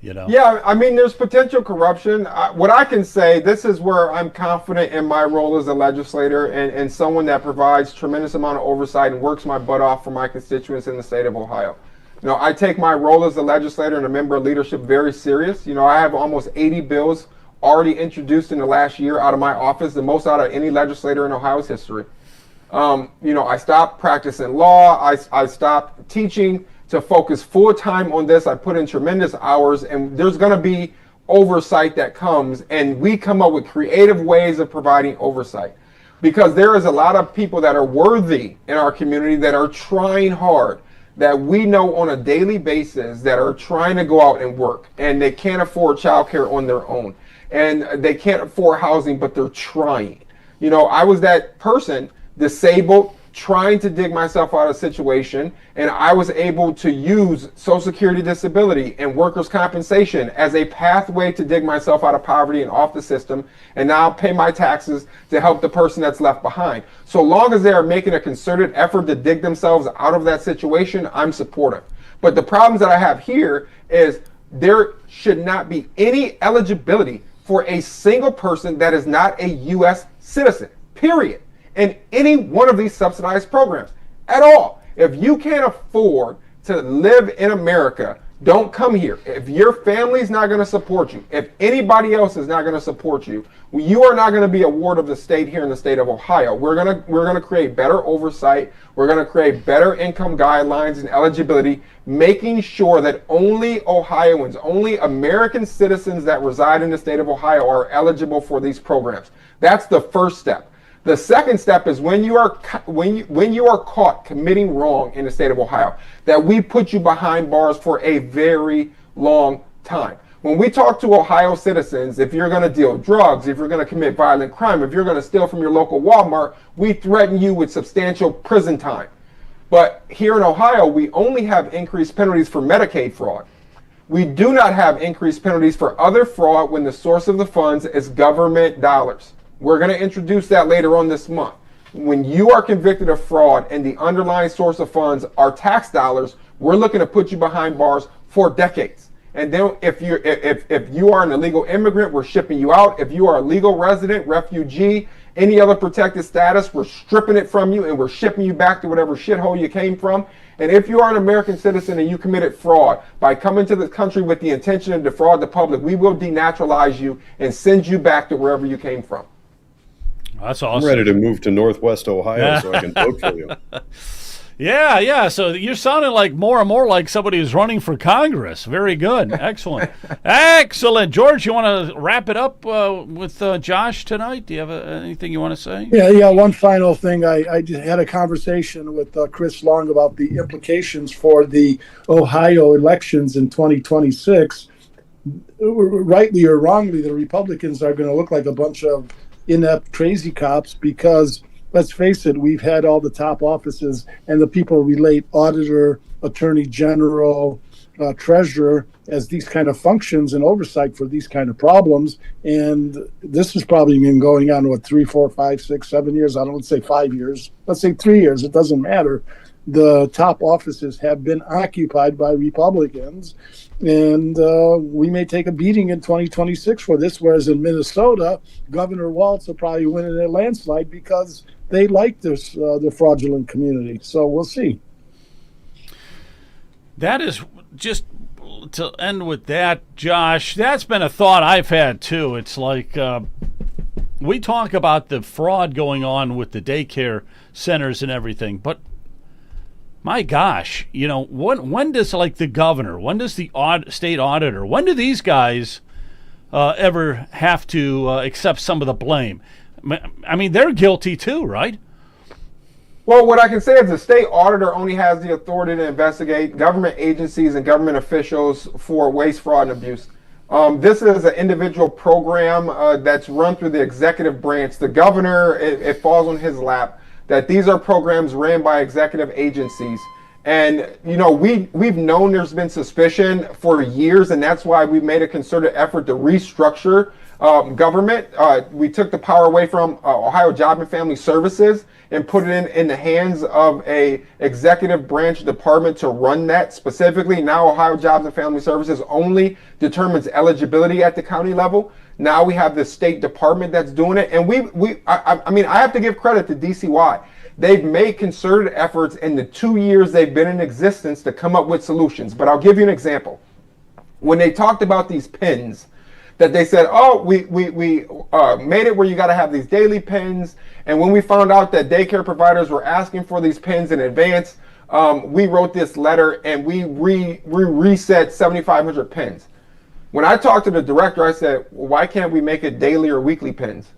Yeah, I mean, there's potential corruption. What I can say, this is where I'm confident in my role as a legislator and someone that provides tremendous amount of oversight and works my butt off for my constituents in the state of Ohio. I take my role as a legislator and a member of leadership very serious. I have almost 80 bills already introduced in the last year out of my office, the most out of any legislator in Ohio's history. I stopped practicing law. I stopped teaching to focus full time on this. I put in tremendous hours, and there's going to be oversight that comes, and we come up with creative ways of providing oversight, because there is a lot of people that are worthy in our community that are trying hard, that we know on a daily basis, that are trying to go out and work, and they can't afford childcare on their own, and they can't afford housing, but they're trying. I was that person, disabled, trying to dig myself out of a situation, and I was able to use Social Security disability and workers' compensation as a pathway to dig myself out of poverty and off the system, and now pay my taxes to help the person that's left behind. So long as they are making a concerted effort to dig themselves out of that situation, I'm supportive. But the problems that I have here is there should not be any eligibility for a single person that is not a U.S. citizen, period, in any one of these subsidized programs at all. If you can't afford to live in America, don't come here. If your family's not going to support you, if anybody else is not going to support you, you are not going to be a ward of the state here in the state of Ohio. We're going to create better oversight. We're going to create better income guidelines and eligibility, making sure that only Ohioans, only American citizens that reside in the state of Ohio are eligible for these programs. That's the first step. The second step is when you are caught committing wrong in the state of Ohio, that we put you behind bars for a very long time. When we talk to Ohio citizens, if you're going to deal drugs, if you're going to commit violent crime, if you're going to steal from your local Walmart, we threaten you with substantial prison time. But here in Ohio, we only have increased penalties for Medicaid fraud. We do not have increased penalties for other fraud when the source of the funds is government dollars. We're going to introduce that later on this month. When you are convicted of fraud and the underlying source of funds are tax dollars, we're looking to put you behind bars for decades. And then if you are an illegal immigrant, we're shipping you out. If you are a legal resident, refugee, any other protected status, we're stripping it from you and we're shipping you back to whatever shithole you came from. And if you are an American citizen and you committed fraud by coming to the country with the intention to defraud the public, we will denaturalize you and send you back to wherever you came from. That's awesome. I'm ready to move to Northwest Ohio so I can vote for you. Yeah. So you're sounding like more and more like somebody who's running for Congress. Very good. Excellent. Excellent. George, you want to wrap it up with Josh tonight? Do you have anything you want to say? Yeah. One final thing. I had a conversation with Chris Long about the implications for the Ohio elections in 2026. Rightly or wrongly, the Republicans are going to look like a bunch of inept crazy cops because, let's face it, we've had all the top offices and the people relate auditor, attorney general, treasurer as these kind of functions and oversight for these kind of problems. And this has probably been going on, 3, 4, 5, 6, 7 years. I don't say 5 years. Let's say 3 years. It doesn't matter. The top offices have been occupied by Republicans, and we may take a beating in 2026 for this, whereas in Minnesota, Governor Walz will probably win in a landslide because they like this, the fraudulent community. So we'll see. That is just to end with that, Josh. That's been a thought I've had too. It's like we talk about the fraud going on with the daycare centers and everything, but my gosh, when does the governor, when does the state auditor, when do these guys ever have to accept some of the blame? I mean, they're guilty too, right? Well, what I can say is the state auditor only has the authority to investigate government agencies and government officials for waste, fraud, and abuse. This is an individual program that's run through the executive branch. The governor, it falls on his lap. That these are programs ran by executive agencies. And, we've known there's been suspicion for years, and that's why we've made a concerted effort to restructure government. We took the power away from Ohio Job and Family Services and put it in the hands of a executive branch department to run that specifically. Now Ohio Jobs and Family Services only determines eligibility at the county level. Now we have the state department that's doing it. And I mean, I have to give credit to DCY. They've made concerted efforts in the 2 years they've been in existence to come up with solutions. But I'll give you an example. When they talked about these pins, that they said, oh, we made it where you got to have these daily pins. And when we found out that daycare providers were asking for these pins in advance, we wrote this letter and we reset 7,500 pins. When I talked to the director, I said, well, why can't we make it daily or weekly pins?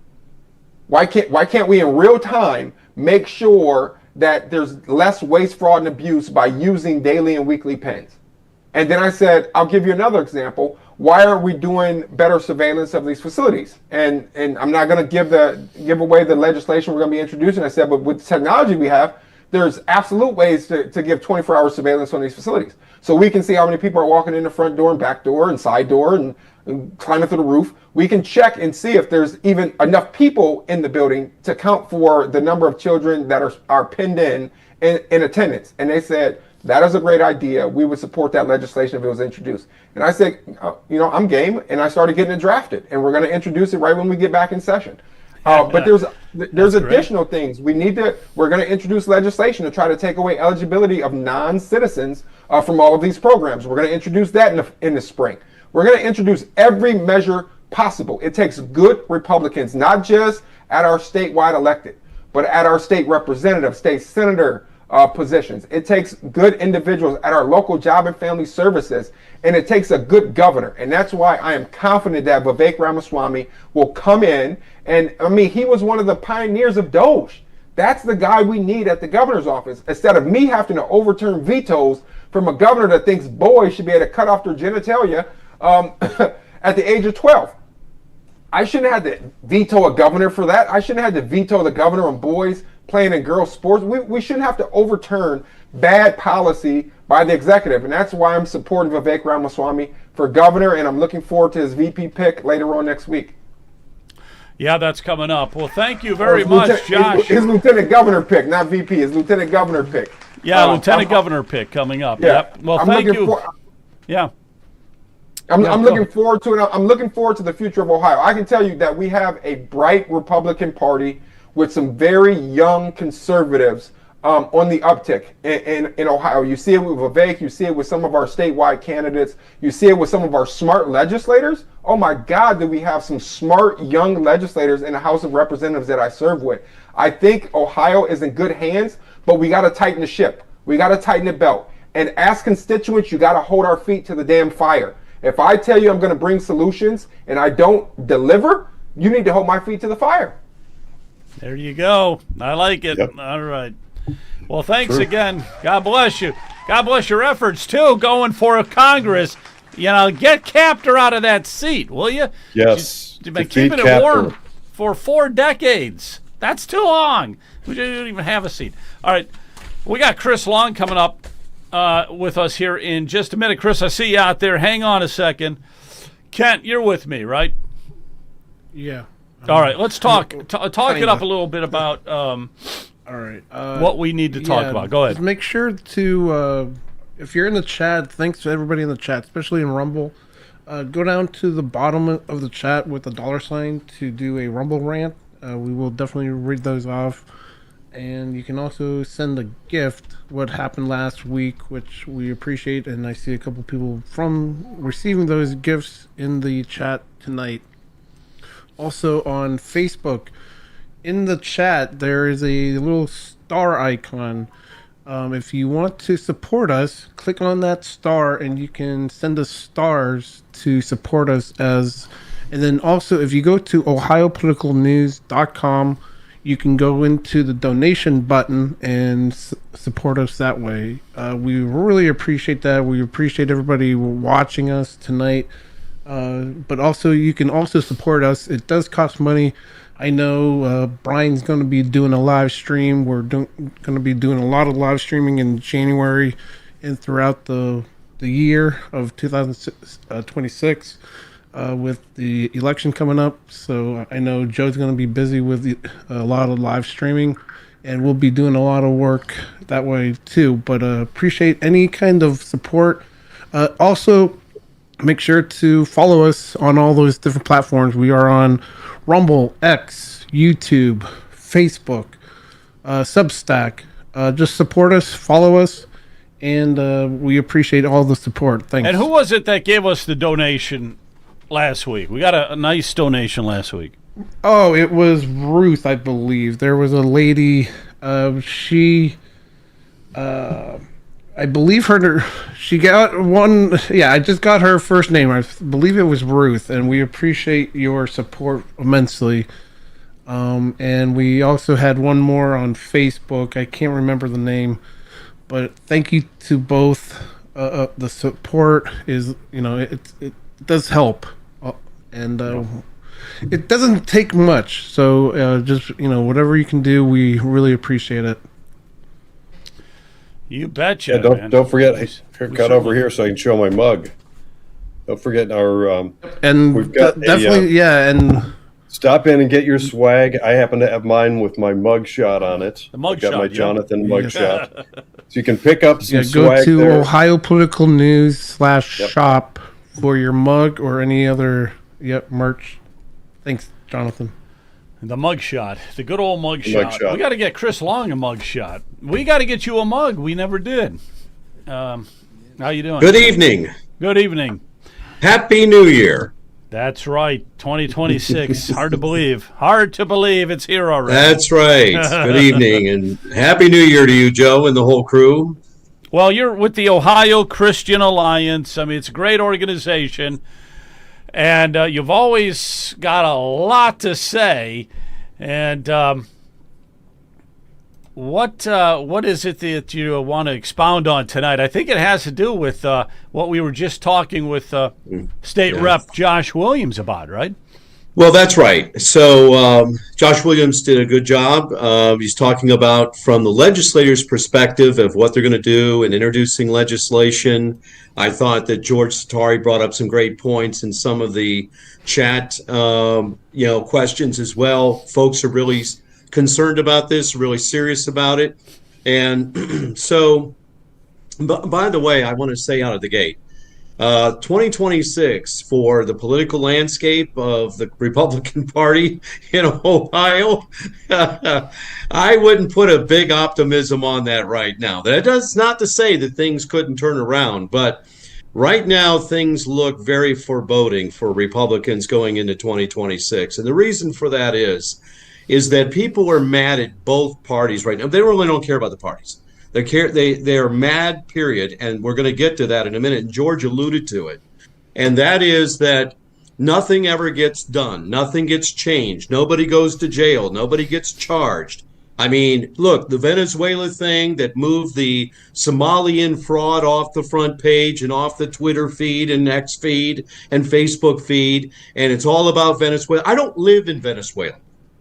Why can't we in real time make sure that there's less waste, fraud, and abuse by using daily and weekly pins? And then I said, I'll give you another example. Why aren't we doing better surveillance of these facilities? And I'm not going to give away the legislation we're going to be introducing. I said, but with the technology we have, there's absolute ways to give 24-hour surveillance on these facilities. So we can see how many people are walking in the front door and back door and side door and climbing through the roof. We can check and see if there's even enough people in the building to count for the number of children that are pinned in attendance. And they said, that is a great idea. We would support that legislation if it was introduced. And I said, I'm game. And I started getting it drafted. And we're going to introduce it right when we get back in session. But there's additional things. We're going to introduce legislation to try to take away eligibility of non-citizens from all of these programs. We're going to introduce that in the spring. We're going to introduce every measure possible. It takes good Republicans, not just at our statewide elected, but at our state representative, state senator positions. It takes good individuals at our local job and family services, and it takes a good governor. And that's why I am confident that Vivek Ramaswamy will come in. And I mean, he was one of the pioneers of Doge. That's the guy we need at the governor's office, instead of me having to overturn vetoes from a governor that thinks boys should be able to cut off their genitalia at the age of 12. I shouldn't have to veto a governor for that. I shouldn't have to veto the governor on boys playing in girls' sports. We shouldn't have to overturn bad policy by the executive. And that's why I'm supporting Vivek Ramaswamy for governor, and I'm looking forward to his VP pick later on next week. Yeah, that's coming up. Well, thank you very much, Josh. His lieutenant governor pick, not VP, his lieutenant governor pick. Yeah, lieutenant governor pick coming up. Yeah. Yep. Well, thank you. I'm looking forward to it. I'm looking forward to the future of Ohio. I can tell you that we have a bright Republican Party with some very young conservatives on the uptick in Ohio. You see it with Vivek. You see it with some of our statewide candidates. You see it with some of our smart legislators. Oh my God, do we have some smart young legislators in the House of Representatives that I serve with. I think Ohio is in good hands, but we got to tighten the ship. We got to tighten the belt. And as constituents, you got to hold our feet to the damn fire. If I tell you I'm going to bring solutions and I don't deliver, you need to hold my feet to the fire. There you go. I like it. Yep. All right. Well, thanks again. God bless you. God bless your efforts, too, going for a Congress. Get Captor out of that seat, will you? Yes. You've been keeping it warm for 4 decades. That's too long. We didn't even have a seat. All right. We got Chris Long coming up with us here in just a minute. Chris, I see you out there. Hang on a second. Kent, you're with me, right? Yeah. All right, let's talk it up a little bit about all right, what we need to talk about. Go ahead. Just make sure to, if you're in the chat, thanks to everybody in the chat, especially in Rumble, go down to the bottom of the chat with the $sign to do a Rumble rant. We will definitely read those off. And you can also send a gift, what happened last week, which we appreciate. And I see a couple people from receiving those gifts in the chat tonight. Also on Facebook, in the chat, there is a little star icon. If you want to support us, click on that star and you can send us stars to support us and then also if you go to ohiopoliticalnews.com, you can go into the donation button and support us that way. We really appreciate that. We appreciate everybody watching us tonight. But also, you can also support us. It does cost money. I know Brian's going to be doing a live stream. We're going to be doing a lot of live streaming in January and throughout the year of 2026. with the election coming up. So I know Joe's going to be busy with a lot of live streaming, and we'll be doing a lot of work that way too. But appreciate any kind of support. Also, make sure to follow us on all those different platforms. We are on Rumble, X, YouTube, Facebook, Substack. Just support us, follow us, and we appreciate all the support. Thanks. And who was it that gave us the donation last week? We got a nice donation last week. Oh, it was Ruth, I believe. There was a lady. I believe she got one. Yeah, I just got her first name. I believe it was Ruth, and we appreciate your support immensely. And we also had one more on Facebook. I can't remember the name, but thank you to both. The support is, it does help, and it doesn't take much. So just whatever you can do, we really appreciate it. You betcha. Yeah, don't forget. Here, cut over here so I can show my mug. Don't forget our and we've got definitely and stop in and get your swag. I happen to have mine with my mug shot on it. The mug I got shot, my yeah. Jonathan mug shot. So you can pick up some go swag to there. Ohio Political News /shop for your mug or any other merch. Thanks, Jonathan. The mug shot, the good old mug Mug shot. shot. We got to get Chris Long a mug shot. We got to get you a mug. We never did. How you doing? Good evening. Good evening. Happy New Year. That's right. 2026. Hard to believe. Hard to believe it's here already. That's right. Good evening and Happy New Year to you, Joe, and the whole crew. Well, you're with the Ohio Christian Alliance. I mean, it's a great organization. And you've always got a lot to say. And what is it that you want to expound on tonight? I think it has to do with what we were just talking with State Rep Josh Williams about, right? Well, that's right. So Josh Williams did a good job. He's talking about from the legislators' perspective of what they're going to do in introducing legislation. I thought that George Satari brought up some great points in some of the chat, questions as well. Folks are really concerned about this, really serious about it. And so, by the way, I want to say out of the gate, 2026 for the political landscape of the Republican Party in Ohio, I wouldn't put a big optimism on that right now. That does not to say that things couldn't turn around, but right now things look very foreboding for Republicans going into 2026. And the reason for that is that people are mad at both parties right now. They really don't care about the parties. They're mad, period, and we're going to get to that in a minute. And George alluded to it, and that is that nothing ever gets done. Nothing gets changed. Nobody goes to jail. Nobody gets charged. I mean, look, the Venezuela thing that moved the Somalian fraud off the front page and off the Twitter feed and X feed and Facebook feed, and it's all about Venezuela. I don't live in Venezuela.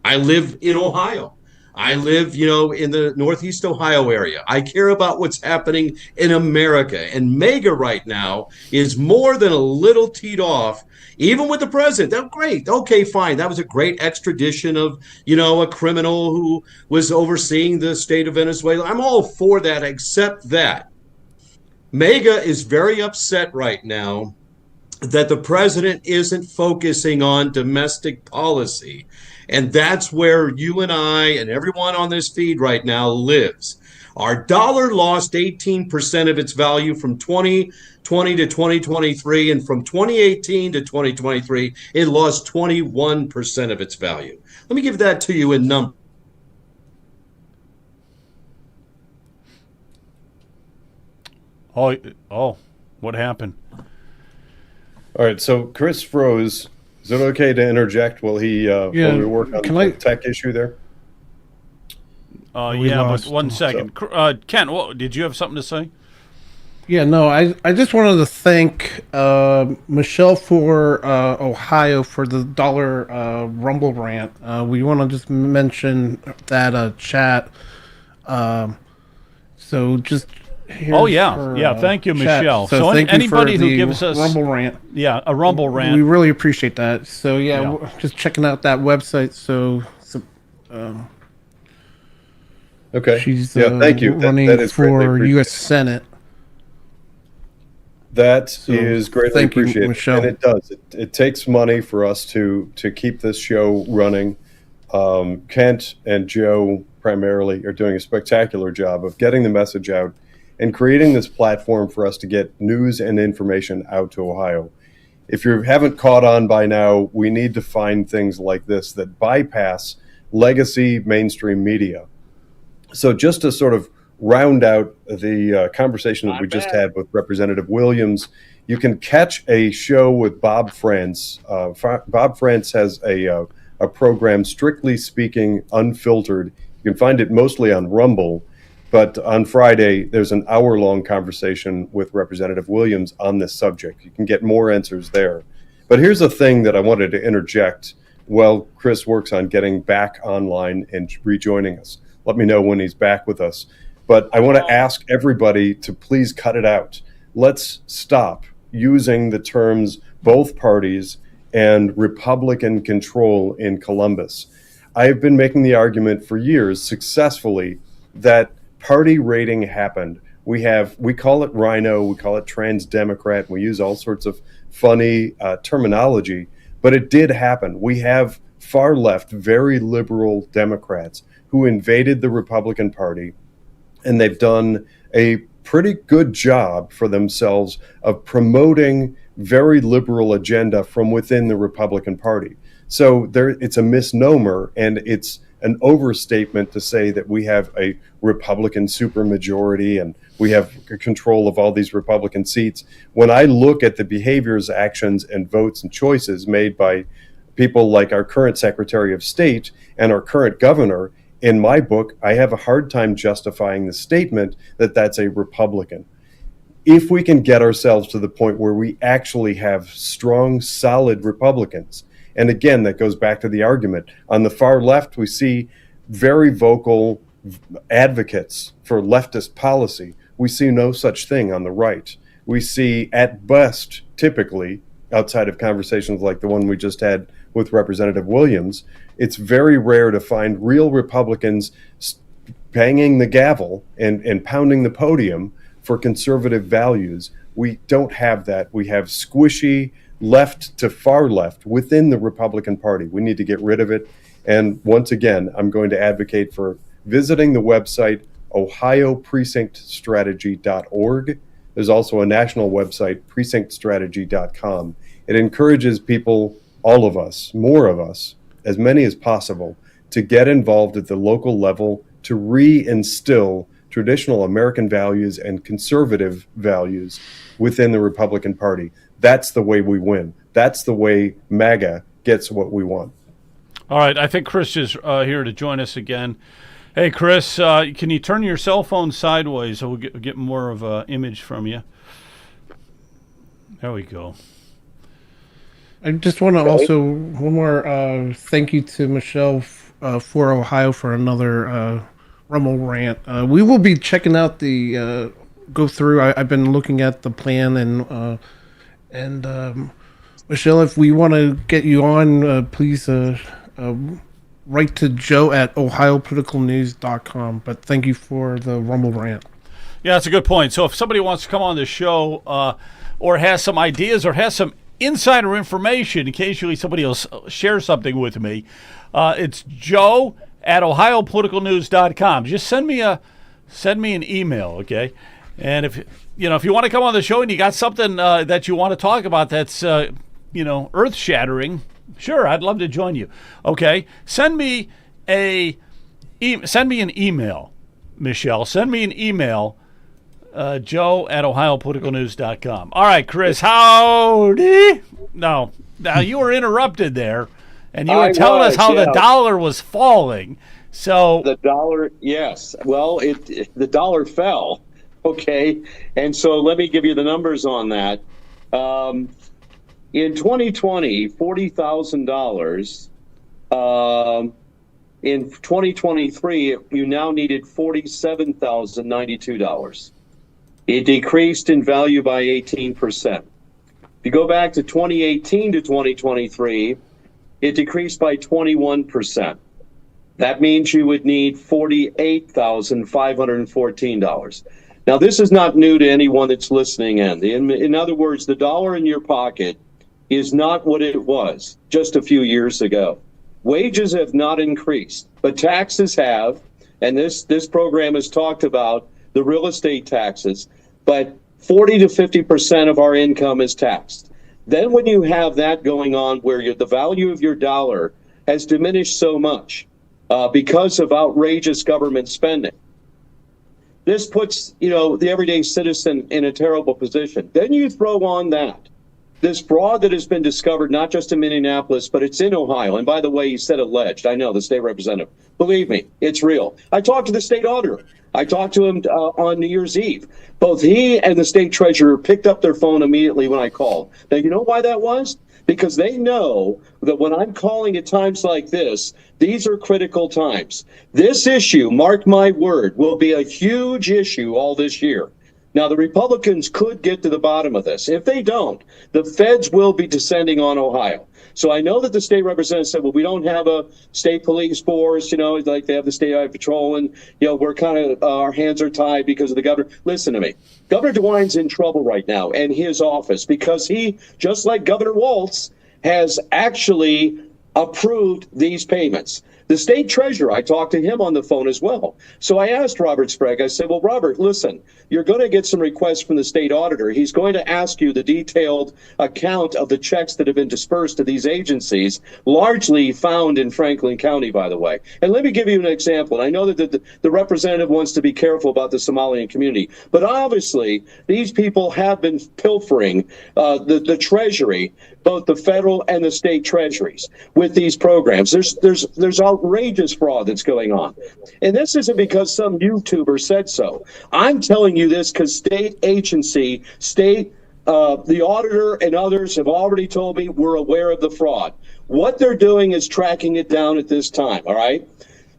I live in Ohio. I live, in the Northeast Ohio area. I care about what's happening in America. And MAGA right now is more than a little teed off, even with the president. That's great. Okay, fine. That was a great extradition of, a criminal who was overseeing the state of Venezuela. I'm all for that, except that MAGA is very upset right now that the president isn't focusing on domestic policy. And that's where you and I and everyone on this feed right now lives. Our dollar lost 18% of its value from 2020 to 2023, and from 2018 to 2023, it lost 21% of its value. Let me give that to you in numbers. Oh, what happened? All right, so Chris froze. Is it okay to interject while while we work on the tech issue there? But 1 second. Ken, did you have something to say? Yeah, no, I just wanted to thank Michelle for Ohio for the dollar Rumble rant. We want to just mention that chat. So just here. Oh yeah, for, Thank you, chat. Michelle. So thank you anybody for who the gives us Rumble rant, a Rumble rant, we really appreciate that. So Yeah. we're just checking out that website. So Okay. she's thank you. running that is greatly for appreciated. U.S. Senate. That So, is greatly thank you, appreciated, Michelle. and it does. It takes money for us to keep this show running. Kent and Joe primarily are doing a spectacular job of getting the message out and creating this platform for us to get news and information out to Ohio. If you haven't caught on by now, we need to find things like this that bypass legacy mainstream media. So just to sort of round out the conversation that we just had with Representative Williams, you can catch a show with Bob France. Bob France has a program, Strictly Speaking Unfiltered. You can find it mostly on Rumble, but on Friday, there's an hour-long conversation with Representative Williams on this subject. You can get more answers there. But here's a thing that I wanted to interject while Chris works on getting back online and rejoining us. Let me know when he's back with us. But I want to ask everybody to please cut it out. Let's stop using the terms both parties and Republican control in Columbus. I have been making the argument for years successfully that party raiding happened. We call it Rhino, we call it Trans Democrat, we use all sorts of funny terminology, but it did happen. We have far left, very liberal Democrats who invaded the Republican Party, and they've done a pretty good job for themselves of promoting very liberal agenda from within the Republican Party. So it's a misnomer, and it's an overstatement to say that we have a Republican supermajority and we have control of all these Republican seats. When I look at the behaviors, actions, and votes and choices made by people like our current Secretary of State and our current governor, in my book, I have a hard time justifying the statement that that's a Republican. If we can get ourselves to the point where we actually have strong, solid Republicans, and again, that goes back to the argument. On the far left, we see very vocal advocates for leftist policy. We see no such thing on the right. We see, at best, typically, outside of conversations like the one we just had with Representative Williams, it's very rare to find real Republicans banging the gavel and pounding the podium for conservative values. We don't have that. We have squishy left to far left within the Republican Party. We need to get rid of it. And once again, I'm going to advocate for visiting the website ohioprecinctstrategy.org. There's also a national website, precinctstrategy.com. It encourages people, all of us, more of us, as many as possible, to get involved at the local level to reinstill traditional American values and conservative values within the Republican Party. That's the way we win. That's the way MAGA gets what we want. All right, I think Chris is here to join us again. Hey, Chris, can you turn your cell phone sideways so we'll get more of an image from you? There we go. I just want to also, one more thank you to Michelle for Ohio for another Rumble rant. We will be checking out the go through. I've been looking at the plan, and Michelle, if we want to get you on, please write to Joe at ohiopoliticalnews.com. But thank you for the Rumble rant. Yeah, that's a good point. So if somebody wants to come on the show or has some ideas or has some insider information, occasionally somebody will share something with me, it's Joe at ohiopoliticalnews.com. Just send me an email, okay? And if you want to come on the show and you got something that you want to talk about that's earth-shattering, sure, I'd love to join you. Okay, send me an email, Michelle. Send me an email, Joe at ohiopoliticalnews.com. All right, Chris, howdy. Now you were interrupted there, and you were telling us how the dollar was falling. So the dollar, yes. Well, the dollar fell. Okay, and so let me give you the numbers on that. In 2020, $40,000. In 2023, you now needed $47,092. It decreased in value by 18%. If you go back to 2018 to 2023, it decreased by 21%. That means you would need $48,514. Now, this is not new to anyone that's listening in. In other words, the dollar in your pocket is not what it was just a few years ago. Wages have not increased, but taxes have, and this program has talked about the real estate taxes, but 40 to 50% of our income is taxed. Then when you have that going on where the value of your dollar has diminished so much because of outrageous government spending, this puts, the everyday citizen in a terrible position. Then you throw on this fraud that has been discovered, not just in Minneapolis, but it's in Ohio. And by the way, he said alleged. I know, the state representative. Believe me, it's real. I talked to the state auditor. I talked to him on New Year's Eve. Both he and the state treasurer picked up their phone immediately when I called. Now, you know why that was? Because they know that when I'm calling at times like this, these are critical times. This issue, mark my word, will be a huge issue all this year. Now, the Republicans could get to the bottom of this. If they don't, the feds will be descending on Ohio. So I know that the state representative said, well, we don't have a state police force, like they have the state highway patrol, and, we're kind of, our hands are tied because of the governor. Listen to me. Governor DeWine's in trouble right now, and his office, because he, just like Governor Walz, has actually approved these payments. The state treasurer, I talked to him on the phone as well. So I asked Robert Sprague, I said, well, Robert, listen, you're going to get some requests from the state auditor. He's going to ask you the detailed account of the checks that have been dispersed to these agencies, largely found in Franklin County, by the way. And let me give you an example. And I know that the representative wants to be careful about the Somalian community, but obviously these people have been pilfering the treasury, both the federal and the state treasuries, with these programs. There's outrageous fraud that's going on. And this isn't because some YouTuber said so. I'm telling you this because state agency, the auditor and others have already told me we're aware of the fraud. What they're doing is tracking it down at this time, all right?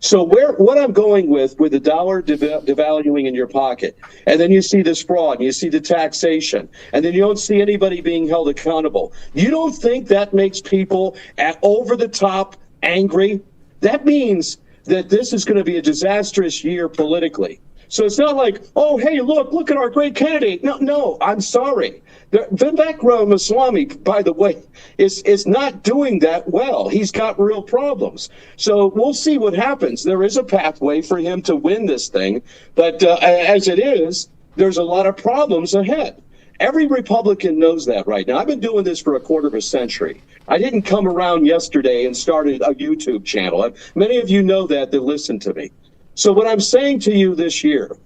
So what I'm going with the dollar devaluing in your pocket, and then you see this fraud, and you see the taxation, and then you don't see anybody being held accountable. You don't think that makes people over the top angry? That means that this is going to be a disastrous year politically. So it's not like, oh, hey, look at our great candidate. No, I'm sorry. Vivek Ramaswamy, by the way, is not doing that well. He's got real problems. So we'll see what happens. There is a pathway for him to win this thing. But as it is, there's a lot of problems ahead. Every Republican knows that right now. I've been doing this for a quarter of a century. I didn't come around yesterday and started a YouTube channel. Many of you know that listen to me. So what I'm saying to you this year,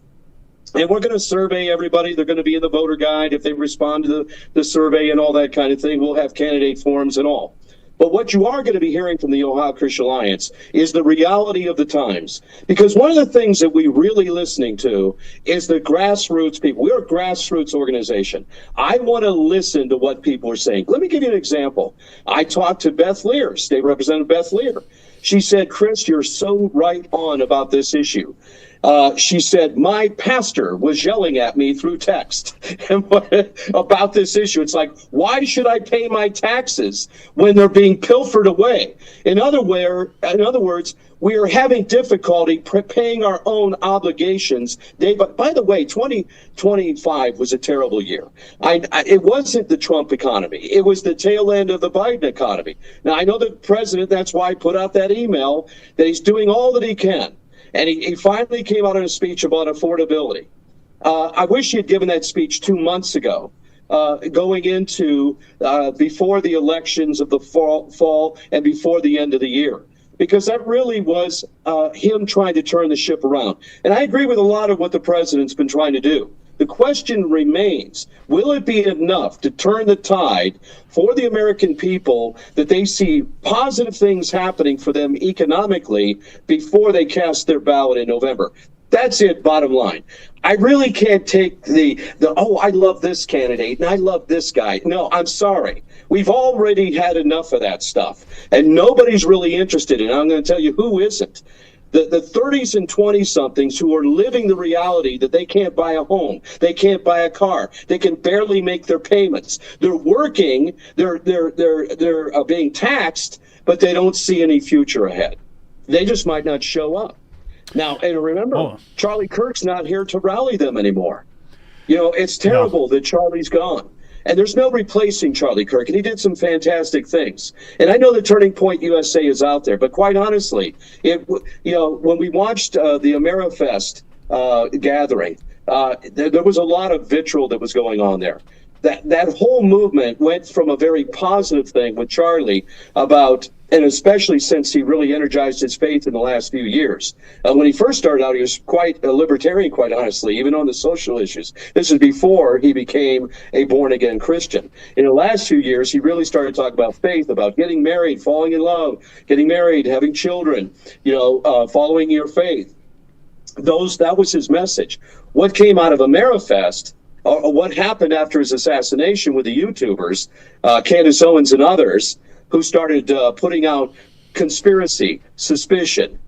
and we're going to survey everybody. They're going to be in the voter guide if they respond to the survey and all that kind of thing. We'll have candidate forums and all. But what you are going to be hearing from the Ohio Christian Alliance is the reality of the times. Because one of the things that we're really listening to is the grassroots people. We're a grassroots organization. I want to listen to what people are saying. Let me give you an example. I talked to Beth Lear, State Representative Beth Lear. She said, Chris, you're so right on about this issue. She said, my pastor was yelling at me through text about this issue. It's like, why should I pay my taxes when they're being pilfered away? In other words, we are having difficulty paying our own obligations. But by the way, 2025 was a terrible year. It wasn't the Trump economy. It was the tail end of the Biden economy. Now, I know the president, that's why I put out that email, that he's doing all that he can. And he finally came out in a speech about affordability. I wish he had given that speech 2 months ago, going into before the elections of the fall and before the end of the year, because that really was him trying to turn the ship around. And I agree with a lot of what the president's been trying to do. The question remains, will it be enough to turn the tide for the American people that they see positive things happening for them economically before they cast their ballot in November? That's it, bottom line. I really can't take oh, I love this candidate and I love this guy. No, I'm sorry. We've already had enough of that stuff. And nobody's really interested in it. I'm going to tell you who isn't. The 30s and 20-somethings who are living the reality that they can't buy a home, they can't buy a car, they can barely make their payments. They're working, they're being taxed, but they don't see any future ahead. They just might not show up. Now, and remember, Charlie Kirk's not here to rally them anymore. You know, it's terrible that Charlie's gone. And there's no replacing Charlie Kirk, and he did some fantastic things. And I know that Turning Point USA is out there, but quite honestly, when we watched the AmeriFest gathering, there was a lot of vitriol that was going on there. That whole movement went from a very positive thing with Charlie about, and especially since he really energized his faith in the last few years. When he first started out, he was quite a libertarian, quite honestly, even on the social issues. This is before he became a born-again Christian. In the last few years, he really started talking about faith, about getting married, falling in love, getting married, having children, following your faith. That was his message. What came out of AmeriFest, or what happened after his assassination with the YouTubers, Candace Owens and others, who started putting out conspiracy, suspicion.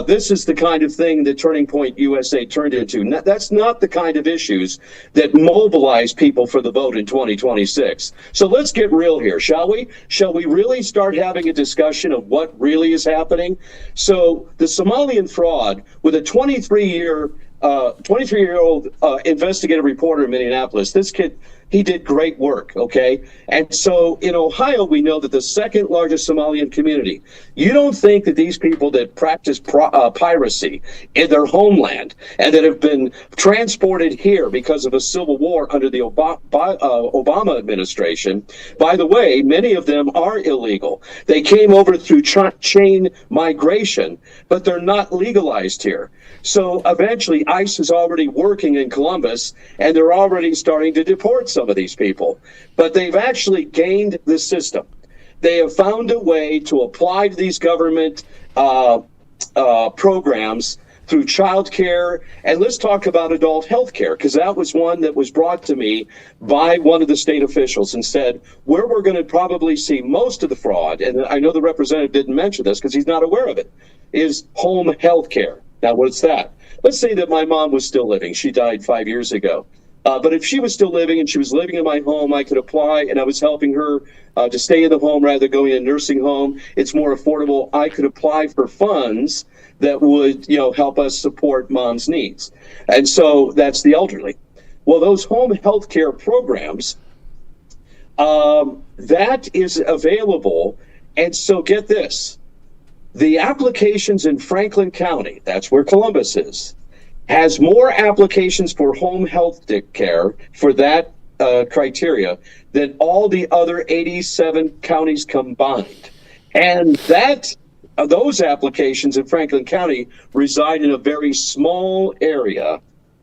This is the kind of thing that Turning Point USA turned into. That's not the kind of issues that mobilize people for the vote in 2026. So let's get real here, shall we? Shall we really start having a discussion of what really is happening? So the Somalian fraud, with a 23-year-old investigative reporter in Minneapolis, this kid, he did great work, okay? And so in Ohio, we know that the second largest Somalian community, you don't think that these people that practice piracy in their homeland and that have been transported here because of a civil war under the Obama administration, by the way, many of them are illegal. They came over through chain migration, but they're not legalized here. So eventually ICE is already working in Columbus, and they're already starting to deport some of these people. But they've actually gained the system. They have found a way to apply to these government programs through child care. And let's talk about adult health care, because that was one that was brought to me by one of the state officials and said, where we're going to probably see most of the fraud, and I know the representative didn't mention this because he's not aware of it, is home health care. Now, what's that? Let's say that my mom was still living. She died 5 years ago. But if she was still living and she was living in my home, I could apply, and I was helping her to stay in the home rather than going in a nursing home. It's more affordable. I could apply for funds that would, help us support mom's needs. And so that's the elderly. Well, those home health care programs, that is available. And so get this. The applications in Franklin County, that's where Columbus is, has more applications for home health care for that criteria than all the other 87 counties combined. And those applications in Franklin County reside in a very small area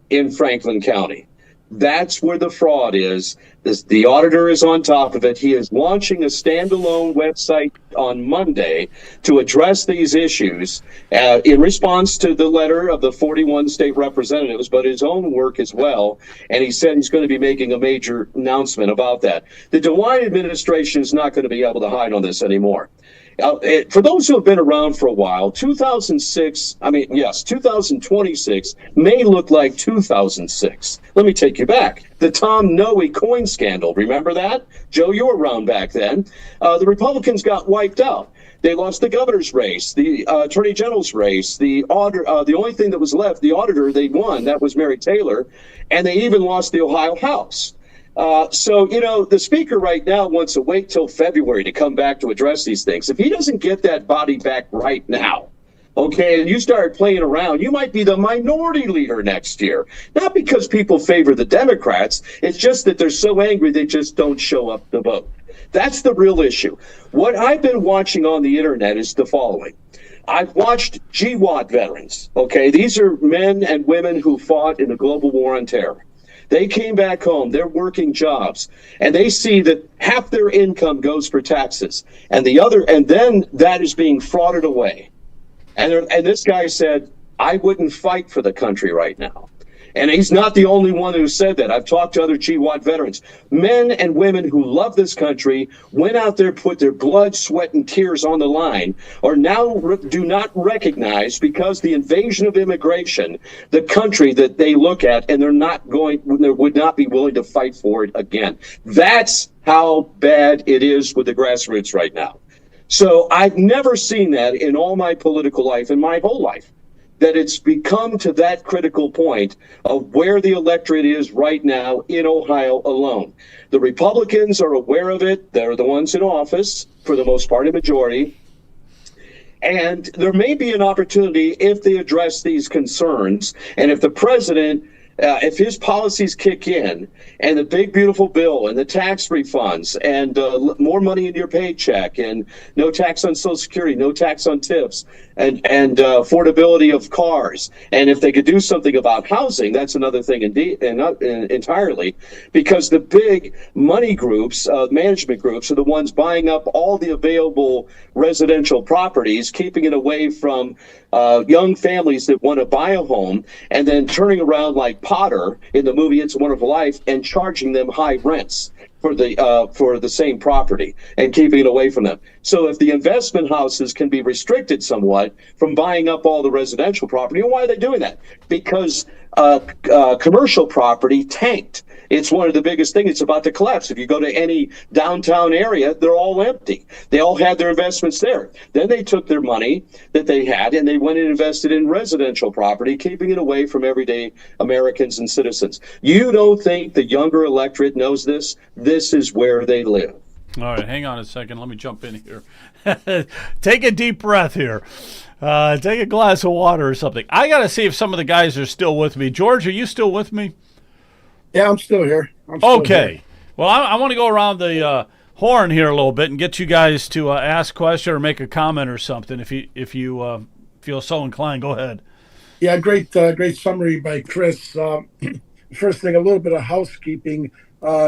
in Franklin County. That's where the fraud is. The auditor is on top of it. He is launching a standalone website on Monday to address these issues in response to the letter of the 41 state representatives, but his own work as well. And he said he's going to be making a major announcement about that. The DeWine administration is not going to be able to hide on this anymore. For those who have been around for a while, 2026 may look like 2006. Let me take you back. The Tom Noe coin scandal. Remember that? Joe, you were around back then. The Republicans got wiped out. They lost the governor's race, the attorney general's race, the only thing that was left, the auditor, they won. That was Mary Taylor. And they even lost the Ohio House. So, the speaker right now wants to wait till February to come back to address these things. If he doesn't get that body back right now, okay, and you start playing around, you might be the minority leader next year. Not because people favor the Democrats. It's just that they're so angry they just don't show up to vote. That's the real issue. What I've been watching on the internet is the following. I've watched GWOT veterans, okay? These are men and women who fought in the global war on terror. They came back home, they're working jobs, and they see that half their income goes for taxes, and then that is being frauded away. And this guy said, I wouldn't fight for the country right now. And he's not the only one who said that. I've talked to other GWAT veterans. Men and women who love this country, went out there, put their blood, sweat, and tears on the line, are now do not recognize, because the invasion of immigration, the country that they look at, and they would not be willing to fight for it again. That's how bad it is with the grassroots right now. So I've never seen that in all my political life, in my whole life, that it's become to that critical point of where the electorate is right now in Ohio alone. The Republicans are aware of it. They're the ones in office, for the most part, a majority. And there may be an opportunity, if they address these concerns, and if the president, if his policies kick in, and the big beautiful bill and the tax refunds and more money in your paycheck and no tax on Social Security, no tax on tips, and affordability of cars, and if they could do something about housing, that's another thing entirely, because the big money groups, management groups, are the ones buying up all the available residential properties, keeping it away from young families that want to buy a home, and then turning around like Potter in the movie It's a Wonderful Life and charging them high rents for the same property and keeping it away from them. So if the investment houses can be restricted somewhat from buying up all the residential property, and why are they doing that? Because commercial property tanked. It's one of the biggest things. It's about to collapse. If you go to any downtown area, they're all empty. They all had their investments there. Then they took their money that they had and they went and invested in residential property, keeping it away from everyday Americans and citizens. You don't think the younger electorate knows this? This is where they live. All right, hang on a second. Let me jump in here. Take a deep breath here. Take a glass of water or something. I got to see if some of the guys are still with me. George, are you still with me? Yeah, I'm still here. Okay. Well, I want to go around the horn here a little bit and get you guys to ask a question or make a comment or something. If you feel so inclined, go ahead. Yeah, great summary by Chris. First thing, a little bit of housekeeping.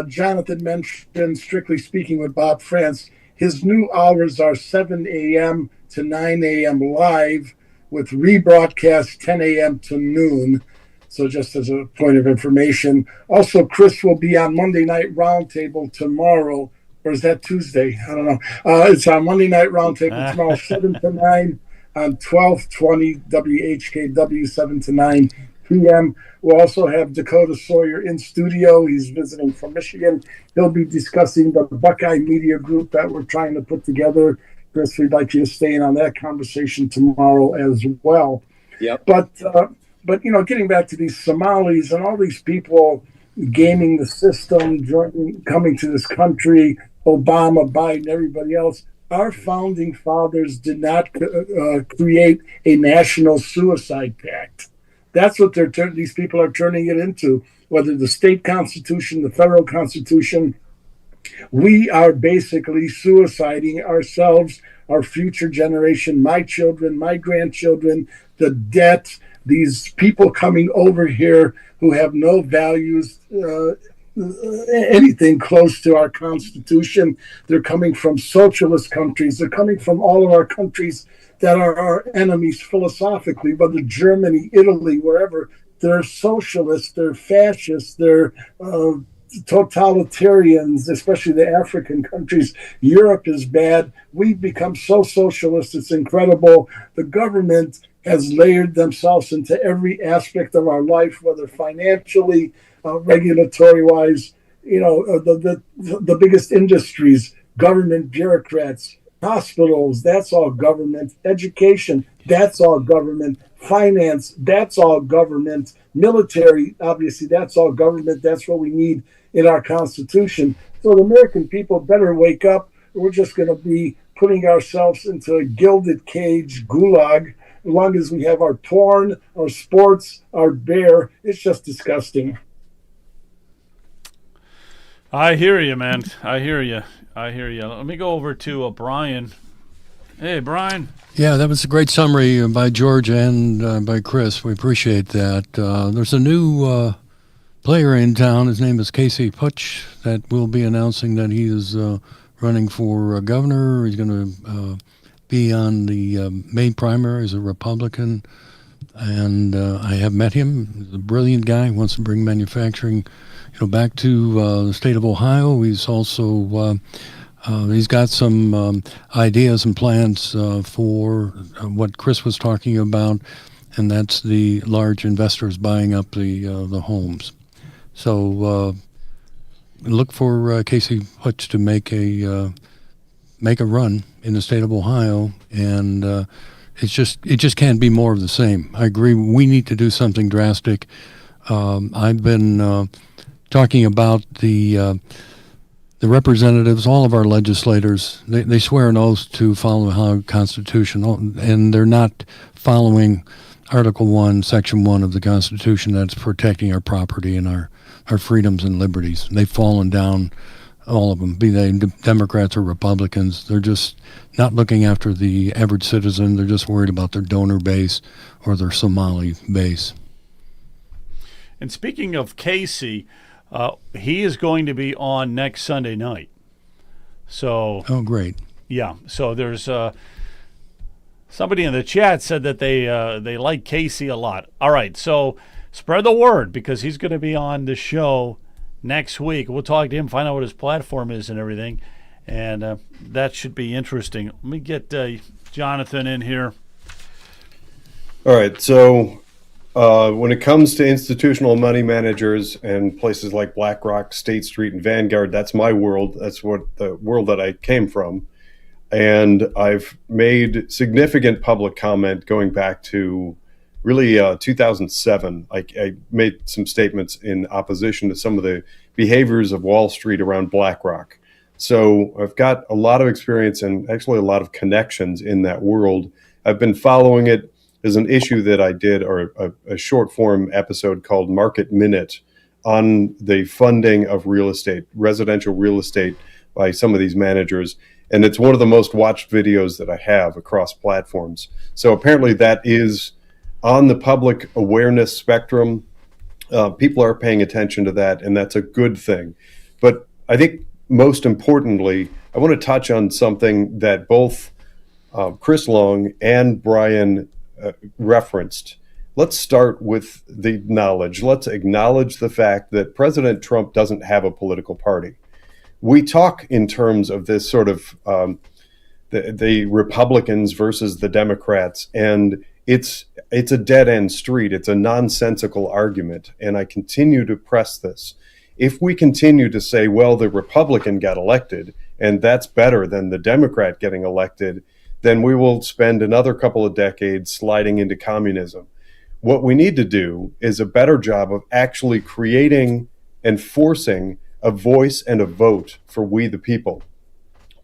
Jonathan mentioned, strictly speaking, with Bob France, his new hours are 7 a.m. to 9 a.m. live, with rebroadcast 10 a.m. to noon. So just as a point of information. Also, Chris will be on Monday Night Roundtable tomorrow, or is that Tuesday? I don't know. It's on Monday Night Roundtable tomorrow, 7 to 9 on 1220 WHKW, 7 to 9 p.m. We'll also have Dakota Sawyer in studio. He's visiting from Michigan. He'll be discussing the Buckeye Media Group that we're trying to put together. Chris, we'd like you to stay in on that conversation tomorrow as well. Yep. But you know, getting back to these Somalis and all these people gaming the system, coming to this country, Obama, Biden, everybody else, our founding fathers did not create a national suicide pact. That's what these people are turning it into. Whether the state constitution, the federal constitution, we are basically suiciding ourselves, our future generation, my children, my grandchildren, the debt, these people coming over here who have no values, anything close to our Constitution. They're coming from socialist countries. They're coming from all of our countries that are our enemies philosophically, whether Germany, Italy, wherever. They're socialists, they're fascists, they're totalitarians, especially the African countries. Europe is bad. We've become so socialist, it's incredible. The government has layered themselves into every aspect of our life, whether financially, regulatory-wise, you know, the biggest industries, government bureaucrats, hospitals, that's all government. Education, that's all government. Finance, that's all government. Military, obviously, that's all government. That's what we need in our Constitution. So the American people better wake up. We're just going to be putting ourselves into a gilded cage, gulag, as long as we have our porn, our sports, our bear. It's just disgusting. I hear you, man. I hear you. Let me go over to Brian. Hey, Brian. Yeah, that was a great summary by George and by Chris. We appreciate that. There's a new player in town. His name is Casey Putsch that will be announcing that he is running for governor. He's going to be on the May primary as a Republican. and I have met him. He's a brilliant guy. Wants to bring manufacturing, back to the state of Ohio. He's also he's got some ideas and plans for what Chris was talking about, and that's the large investors buying up the homes. So look for Casey Hutch to make a run in the state of Ohio, and it just can't be more of the same. I agree. We need to do something drastic. I've been talking about the representatives, all of our legislators. They swear an oath to follow the Ohio Constitution, and they're not following Article 1, Section 1 of the Constitution that's protecting our property and our freedoms and liberties. They've fallen down, all of them, be they Democrats or Republicans. They're just not looking after the average citizen. They're just worried about their donor base or their Somali base. And speaking of Casey, he is going to be on next Sunday night. So. Oh, great. Yeah. So there's somebody in the chat said that they like Casey a lot. All right. So spread the word, because he's going to be on the show next week. We'll talk to him, find out what his platform is and everything. And that should be interesting. Let me get Jonathan in here. All right. So when it comes to institutional money managers and places like BlackRock, State Street, and Vanguard, that's my world. That's what the world that I came from. And I've made significant public comment going back to really 2007. I made some statements in opposition to some of the behaviors of Wall Street around BlackRock. So I've got a lot of experience and actually a lot of connections in that world. I've been following it. There's an issue that I did, or a short form episode called Market Minute, on the funding of real estate, residential real estate, by some of these managers. And it's one of the most watched videos that I have across platforms. So apparently that is on the public awareness spectrum. People are paying attention to that, and that's a good thing. But I think most importantly, I want to touch on something that both Chris Long and Brian referenced. Let's start with the knowledge. Let's acknowledge the fact that President Trump doesn't have a political party. We talk in terms of this sort of the Republicans versus the Democrats, and it's a dead-end street. It's a nonsensical argument, and I continue to press this. If we continue to say, well, the Republican got elected, and that's better than the Democrat getting elected, then we will spend another couple of decades sliding into communism. What we need to do is a better job of actually creating and forcing a voice and a vote for we the people.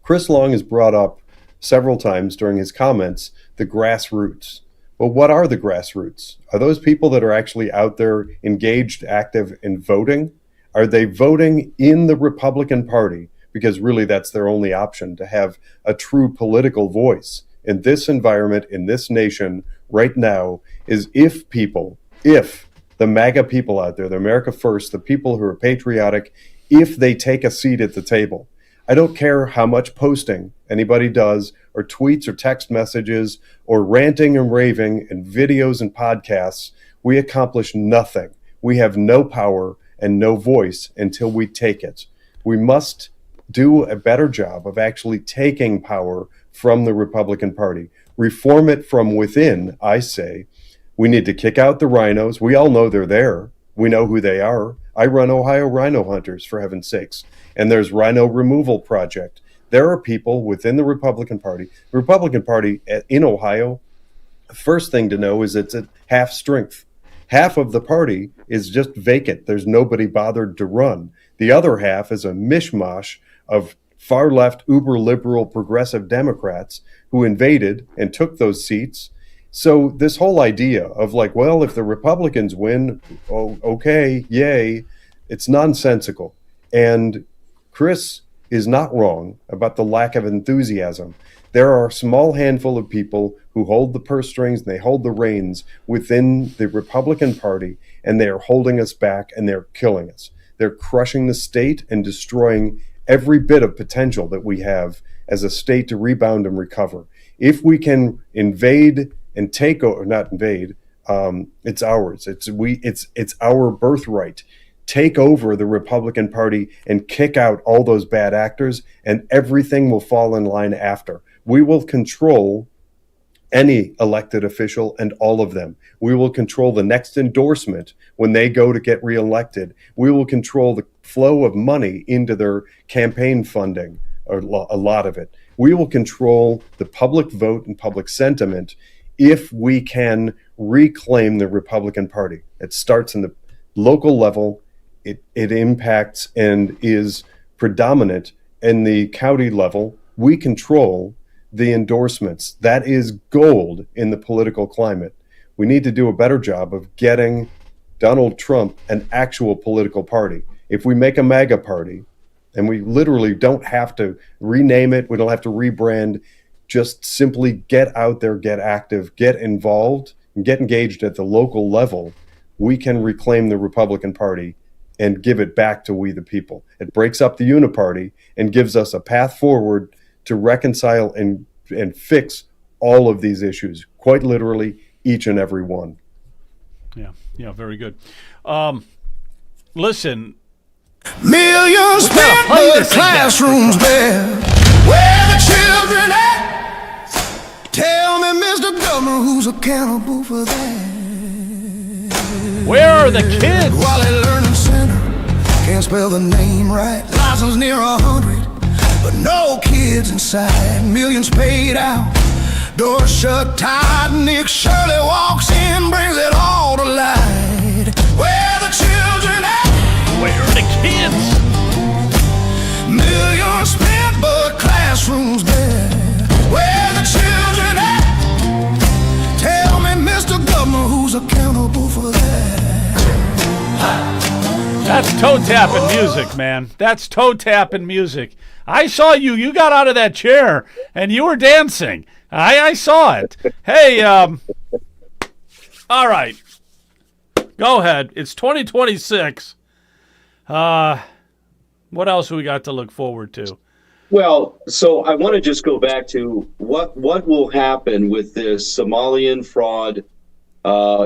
Chris Long has brought up several times during his comments the grassroots. Well, what are the grassroots? Are those people that are actually out there engaged, active in voting? Are they voting in the Republican Party? Because really that's their only option, to have a true political voice in this environment, in this nation right now, is if the MAGA people out there, the America First, the people who are patriotic, if they take a seat at the table. I don't care how much posting anybody does, or tweets or text messages, or ranting and raving and videos and podcasts. We accomplish nothing. We have no power and no voice until we take it. We must do a better job of actually taking power from the Republican Party. Reform it from within, I say. We need to kick out the rhinos. We all know they're there. We know who they are. I run Ohio Rhino Hunters, for heaven's sakes. And there's Rhino Removal Project. There are people within the Republican Party. The Republican Party in Ohio, the first thing to know is it's at half strength. Half of the party is just vacant. There's nobody bothered to run. The other half is a mishmash of far left, uber liberal, progressive Democrats who invaded and took those seats. So this whole idea of like, well, if the Republicans win, oh, okay, yay, it's nonsensical. And Chris is not wrong about the lack of enthusiasm. There are a small handful of people who hold the purse strings and they hold the reins within the Republican Party, and they are holding us back and they're killing us. They're crushing the state and destroying every bit of potential that we have as a state to rebound and recover. If we can invade and take over, not invade, It's ours. It's our birthright. Take over the Republican Party and kick out all those bad actors, and everything will fall in line after. We will control any elected official and all of them. We will control the next endorsement when they go to get reelected. We will control the flow of money into their campaign funding, or a lot of it. We will control the public vote and public sentiment if we can reclaim the Republican Party. It starts in the local level. It impacts and is predominant in the county level. We control the endorsements. That is gold in the political climate. We need to do a better job of getting Donald Trump an actual political party. If we make a MAGA party, and we literally don't have to rename it, we don't have to rebrand, just simply get out there, get active, get involved, and get engaged at the local level, we can reclaim the Republican Party and give it back to we the people. It breaks up the uniparty and gives us a path forward to reconcile and fix all of these issues, quite literally, each and every one. Yeah, very good. Listen. Millions spent, but classrooms bare. Where the children at? Tell me, Mr. Governor, who's accountable for that? Where are the kids? Wally Learning Center, can't spell the name right. License near 100, but no kids inside. Millions paid out, doors shut tight. Nick Shirley walks in, brings it all to light. Where the children at? Where are the kids? Millions spent, but classrooms bare. Where the children at? Tell me, Mr. Governor, who's accountable for that? That's toe tapping music, man. That's toe tapping music. I saw you. You got out of that chair and you were dancing. I saw it. Hey, all right. Go ahead. It's 2026. What else we got to look forward to? Well, so I want to just go back to what will happen with this Somalian fraud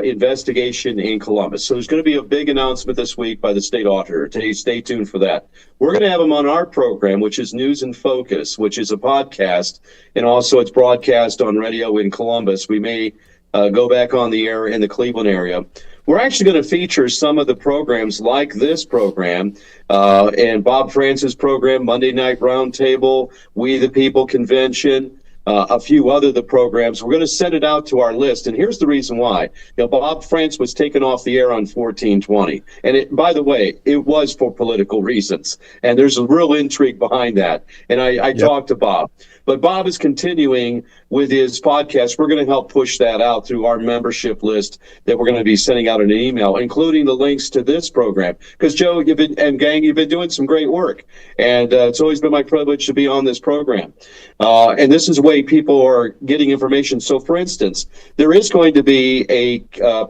investigation in Columbus. So there's going to be a big announcement this week by the state auditor. Stay tuned for that. We're going to have him on our program, which is News in Focus, which is a podcast, and also it's broadcast on radio in Columbus. We may go back on the air in the Cleveland area. We're actually going to feature some of the programs like this program and Bob Francis' program, Monday Night Roundtable, We the People Convention, a few other the programs. We're going to send it out to our list. And here's the reason why. You know, Bob Francis was taken off the air on 1420. And it, by the way, it was for political reasons. And there's a real intrigue behind that. And I talked to Bob. But Bob is continuing with his podcast. We're going to help push that out through our membership list that we're going to be sending out in an email, including the links to this program. Because Joe, you've been doing some great work, and it's always been my privilege to be on this program. And this is the way people are getting information. So, for instance, there is going to be a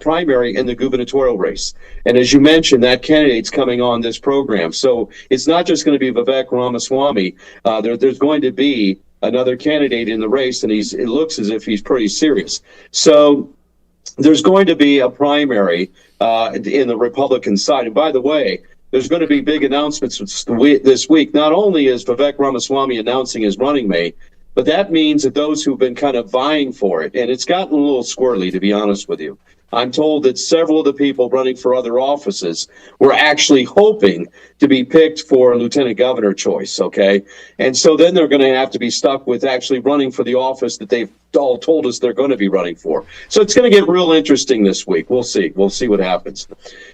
primary in the gubernatorial race, and as you mentioned, that candidate's coming on this program. So it's not just going to be Vivek Ramaswamy. There's going to be another candidate in the race, and it looks as if he's pretty serious. So there's going to be a primary in the Republican side. And by the way, there's going to be big announcements this week. Not only is Vivek Ramaswamy announcing his running mate, but that means that those who've been kind of vying for it, and it's gotten a little squirrely, to be honest with you. I'm told that several of the people running for other offices were actually hoping to be picked for a lieutenant governor choice, okay? And so then they're going to have to be stuck with actually running for the office that they've all told us they're going to be running for. So it's going to get real interesting this week. We'll see. We'll see what happens.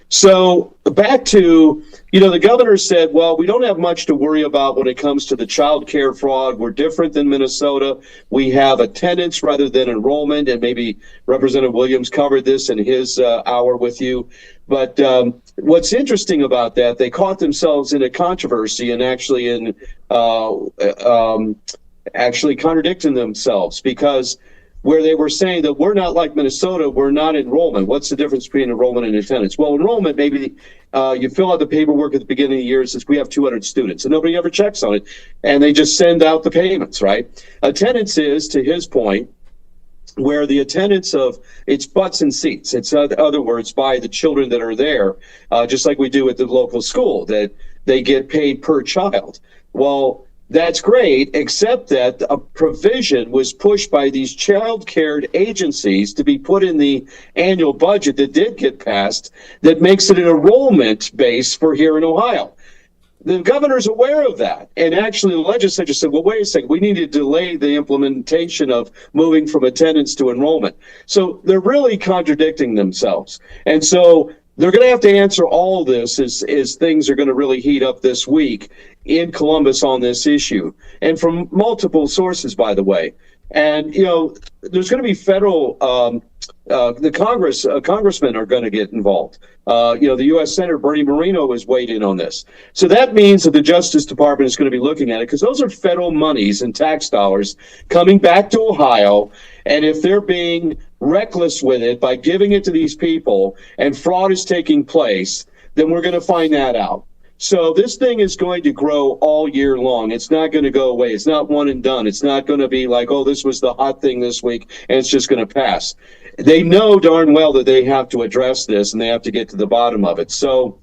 So back to, the governor said, well, we don't have much to worry about when it comes to the child care fraud. We're different than Minnesota. We have attendance rather than enrollment, and maybe Representative Williams covered this in his hour with you. But what's interesting about that, they caught themselves in a controversy and actually contradicting themselves, because where they were saying that we're not like Minnesota, we're not enrollment. What's the difference between enrollment and attendance? Well, enrollment, maybe you fill out the paperwork at the beginning of the year, it says we have 200 students, and nobody ever checks on it, and they just send out the payments, right? Attendance is, to his point, where the attendance of it's butts and seats. It's other words by the children that are there, just like we do at the local school, that they get paid per child. Well, that's great, except that a provision was pushed by these child care agencies to be put in the annual budget that did get passed that makes it an enrollment base for here in Ohio. The governor's aware of that. And actually, the legislature said, well, wait a second, we need to delay the implementation of moving from attendance to enrollment. So they're really contradicting themselves. And so they're going to have to answer all this as things are going to really heat up this week in Columbus on this issue. And from multiple sources, by the way. And, you know, there's going to be federal, the congressmen are going to get involved. You know, the U.S. Senator Bernie Moreno has weighed in on this. So that means that the Justice Department is going to be looking at it because those are federal monies and tax dollars coming back to Ohio. And if they're being reckless with it by giving it to these people and fraud is taking place, then we're going to find that out. So this thing is going to grow all year long. It's not going to go away. It's not one and done. It's not going to be like, oh, this was the hot thing this week, and it's just going to pass. They know darn well that they have to address this, and they have to get to the bottom of it. So,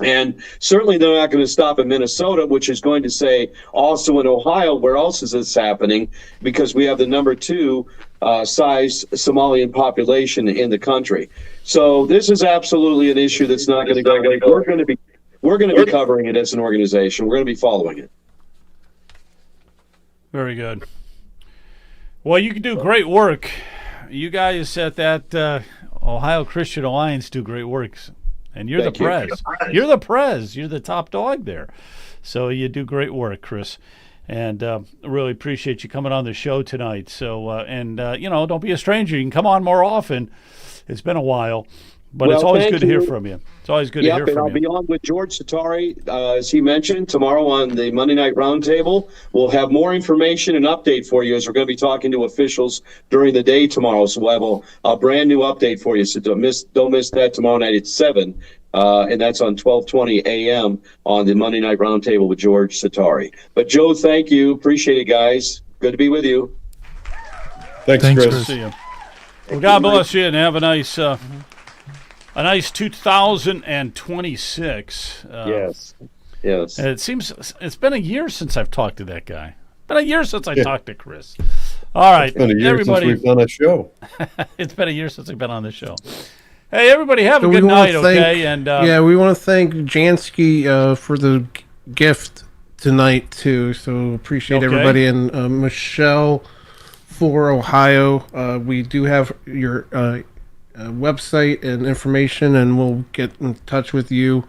and certainly they're not going to stop in Minnesota, which is going to say also in Ohio, where else is this happening? Because we have the number 2 size Somalian population in the country. So this is absolutely an issue that's not going to go away. We're going to be covering it as an organization. We're going to be following it. Very good. Well, you can do great work. You guys at that Ohio Christian Alliance do great work. And you're Thank the prez. You're the prez. You're the top dog there. So you do great work, Chris. And really appreciate you coming on the show tonight. So, you know, don't be a stranger. You can come on more often. It's been a while. But Well, it's always thank good to hear you. from you. It's always good to hear and from I'll you. be on with George Satari, as he mentioned, tomorrow on the Monday Night Roundtable. We'll have more information and update for you as we're going to be talking to officials during the day tomorrow. So we'll have a brand new update for you. So don't miss that tomorrow night at 7. And that's on 12:20 a.m. on the Monday Night Roundtable with George Satari. But Joe, thank you. Appreciate it, guys. Good to be with you. Thanks, Chris. See you. Well, God bless you and have a nice 2026. Yes. It seems it's been a year since I've talked to that guy. Been a year since I talked to Chris. All right, It's been a year everybody. since we've done a show. It's been a year since I've been on the show. Hey, everybody, have So a we good wanna night, thank- okay? And yeah, we want to thank Jansky for the gift tonight too. So appreciate Okay. everybody, and Michelle for Ohio. We do have your website and information, and we'll get in touch with you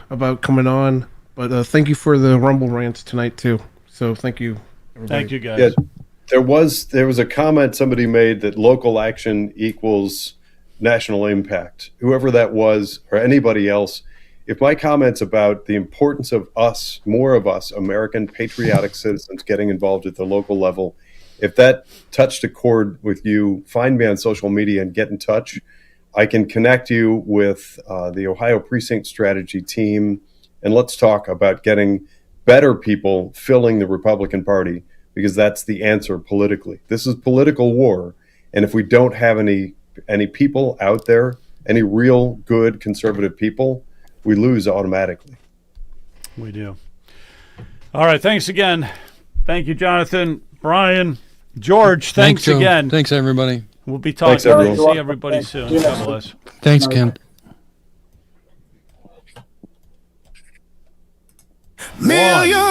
about coming on. But thank you for the Rumble rants tonight too. So thank you, everybody. thank you, guys. Yeah, there was a comment somebody made that local action equals national impact. Whoever that was, or anybody else, if my comments about the importance of us, more of us, American patriotic citizens getting involved at the local level, if that touched a chord with you, find me on social media and get in touch. I can connect you with the Ohio Precinct Strategy team, and let's talk about getting better people filling the Republican Party, because that's the answer politically. This is political war, and if we don't have any people out there, any real good conservative people, we lose automatically. We do. All right, thanks again. Thank you, Jonathan, Brian, George. Thanks Joe. again. Thanks, everybody. We'll be talking. Thanks, everyone. See everybody soon. God bless. Thanks, Ken. Millions